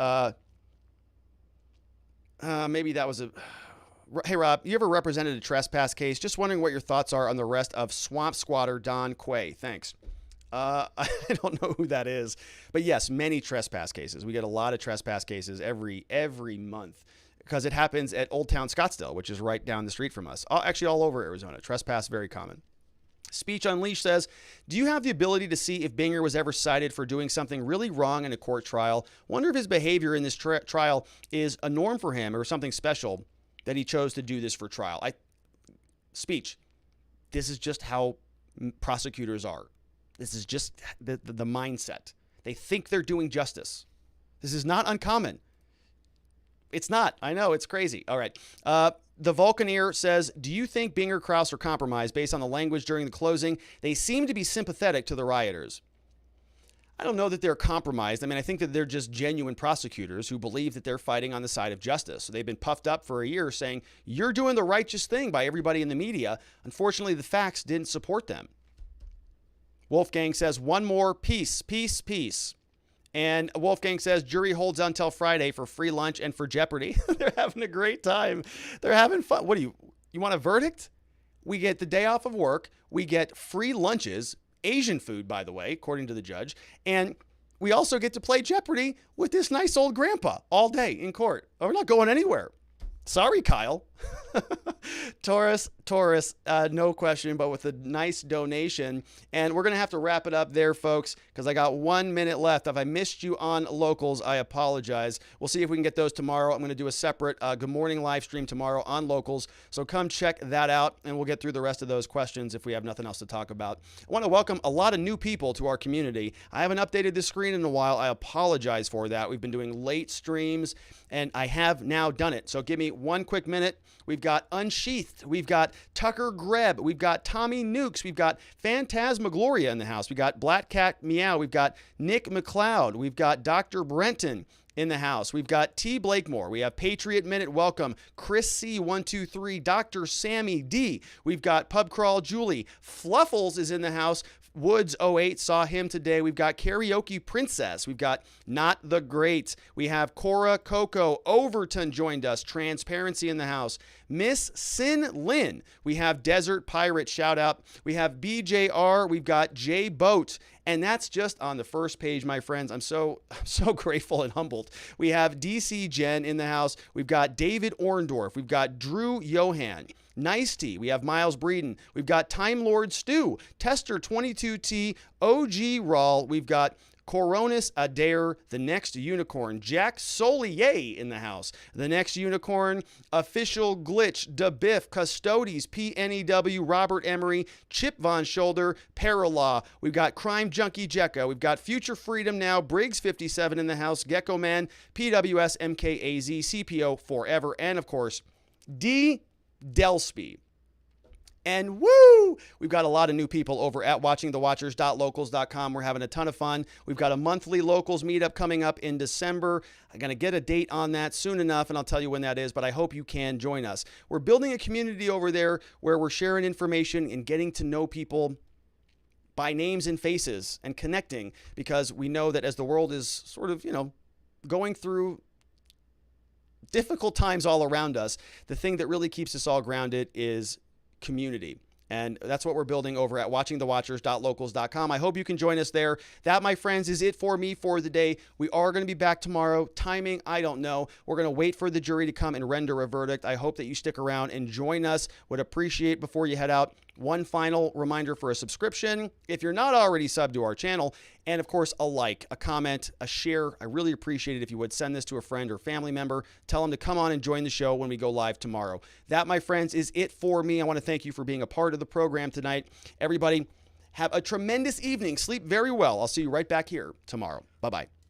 maybe that was a... Hey, Rob, you ever represented a trespass case? Just wondering what your thoughts are on the arrest of swamp squatter Don Quay. Thanks. I don't know who that is, but yes, many trespass cases. We get a lot of trespass cases every month because it happens at Old Town Scottsdale, which is right down the street from us. Actually, all over Arizona. Trespass, very common. Speech Unleashed says, do you have the ability to see if Binger was ever cited for doing something really wrong in a court trial? Wonder if his behavior in this trial is a norm for him or something special that he chose to do this for trial. Speech, this is just how prosecutors are. This is just the mindset. They think they're doing justice. This is not uncommon. It's not. I know. It's crazy. All right. The Vulcaneer says, do you think Binger Krause are compromised based on the language during the closing? They seem to be sympathetic to the rioters. I don't know that they're compromised. I mean, I think that they're just genuine prosecutors who believe that they're fighting on the side of justice. So they've been puffed up for a year saying, you're doing the righteous thing by everybody in the media. Unfortunately, the facts didn't support them. Wolfgang says, one more peace. And Wolfgang says, jury holds until Friday for free lunch and for Jeopardy. They're having a great time. They're having fun. What do you want a verdict? We get the day off of work. We get free lunches, Asian food, by the way, according to the judge. And we also get to play Jeopardy with this nice old grandpa all day in court. We're not going anywhere. Sorry, Kyle. Taurus, no question, but with a nice donation. And we're going to have to wrap it up there, folks, because I got 1 minute left. If I missed you on locals, I apologize. We'll see if we can get those tomorrow. I'm going to do a separate Good Morning live stream tomorrow on locals. So come check that out, and we'll get through the rest of those questions if we have nothing else to talk about. I want to welcome a lot of new people to our community. I haven't updated this screen in a while. I apologize for that. We've been doing late streams, and I have now done it. So give me 1 quick minute. We've got Unsheathed. We've got Tucker Greb. We've got Tommy Nukes. We've got Phantasmagloria in the house. We've got Black Cat Meow. We've got Nick McLeod. We've got Dr. Brenton in the house. We've got T. Blakemore. We have Patriot Minute Welcome, Chris C123, Dr. Sammy D. We've got Pub Crawl Julie. Fluffles is in the house. Woods 08, saw him today. We've got Karaoke Princess. We've got Not the Great. We have Cora Coco Overton joined us. Transparency in the house. Miss Sin Lin. We have Desert Pirate shout out. We have BJR. We've got J Boat. And that's just on the first page, my friends. I'm so grateful and humbled. We have DC Jen in the house. We've got David Orndorff. We've got Drew Johan. Nice Tea. We have Miles Breeden. We've got Time Lord Stu, Tester 22T, OG Rawl. We've got Coronis Adair, the next unicorn. Jack Solier in the house. The next unicorn. Official Glitch, DeBiff, Custodes, PNEW, Robert Emery, Chip Von Shoulder, Paralaw. We've got Crime Junkie Jekka. We've got Future Freedom Now, Briggs 57 in the house, Gecko Man, PWS, MKAZ, CPO Forever, and of course, D. Delsby. And woo! We've got a lot of new people over at watchingthewatchers.locals.com. We're having a ton of fun. We've got a monthly locals meetup coming up in December. I'm going to get a date on that soon enough, and I'll tell you when that is, but I hope you can join us. We're building a community over there where we're sharing information and getting to know people by names and faces and connecting, because we know that as the world is sort of, going through difficult times all around us, the thing that really keeps us all grounded is community. And that's what we're building over at watchingthewatchers.locals.com. I hope you can join us there. That, my friends, is it for me for the day. We are going to be back tomorrow. Timing, I don't know. We're going to wait for the jury to come and render a verdict. I hope that you stick around and join us. Would appreciate, before you head out, one final reminder for a subscription. If you're not already subbed to our channel, and of course, a like, a comment, a share. I really appreciate it if you would send this to a friend or family member. Tell them to come on and join the show when we go live tomorrow. That, my friends, is it for me. I want to thank you for being a part of the program tonight. Everybody, have a tremendous evening. Sleep very well. I'll see you right back here tomorrow. Bye-bye.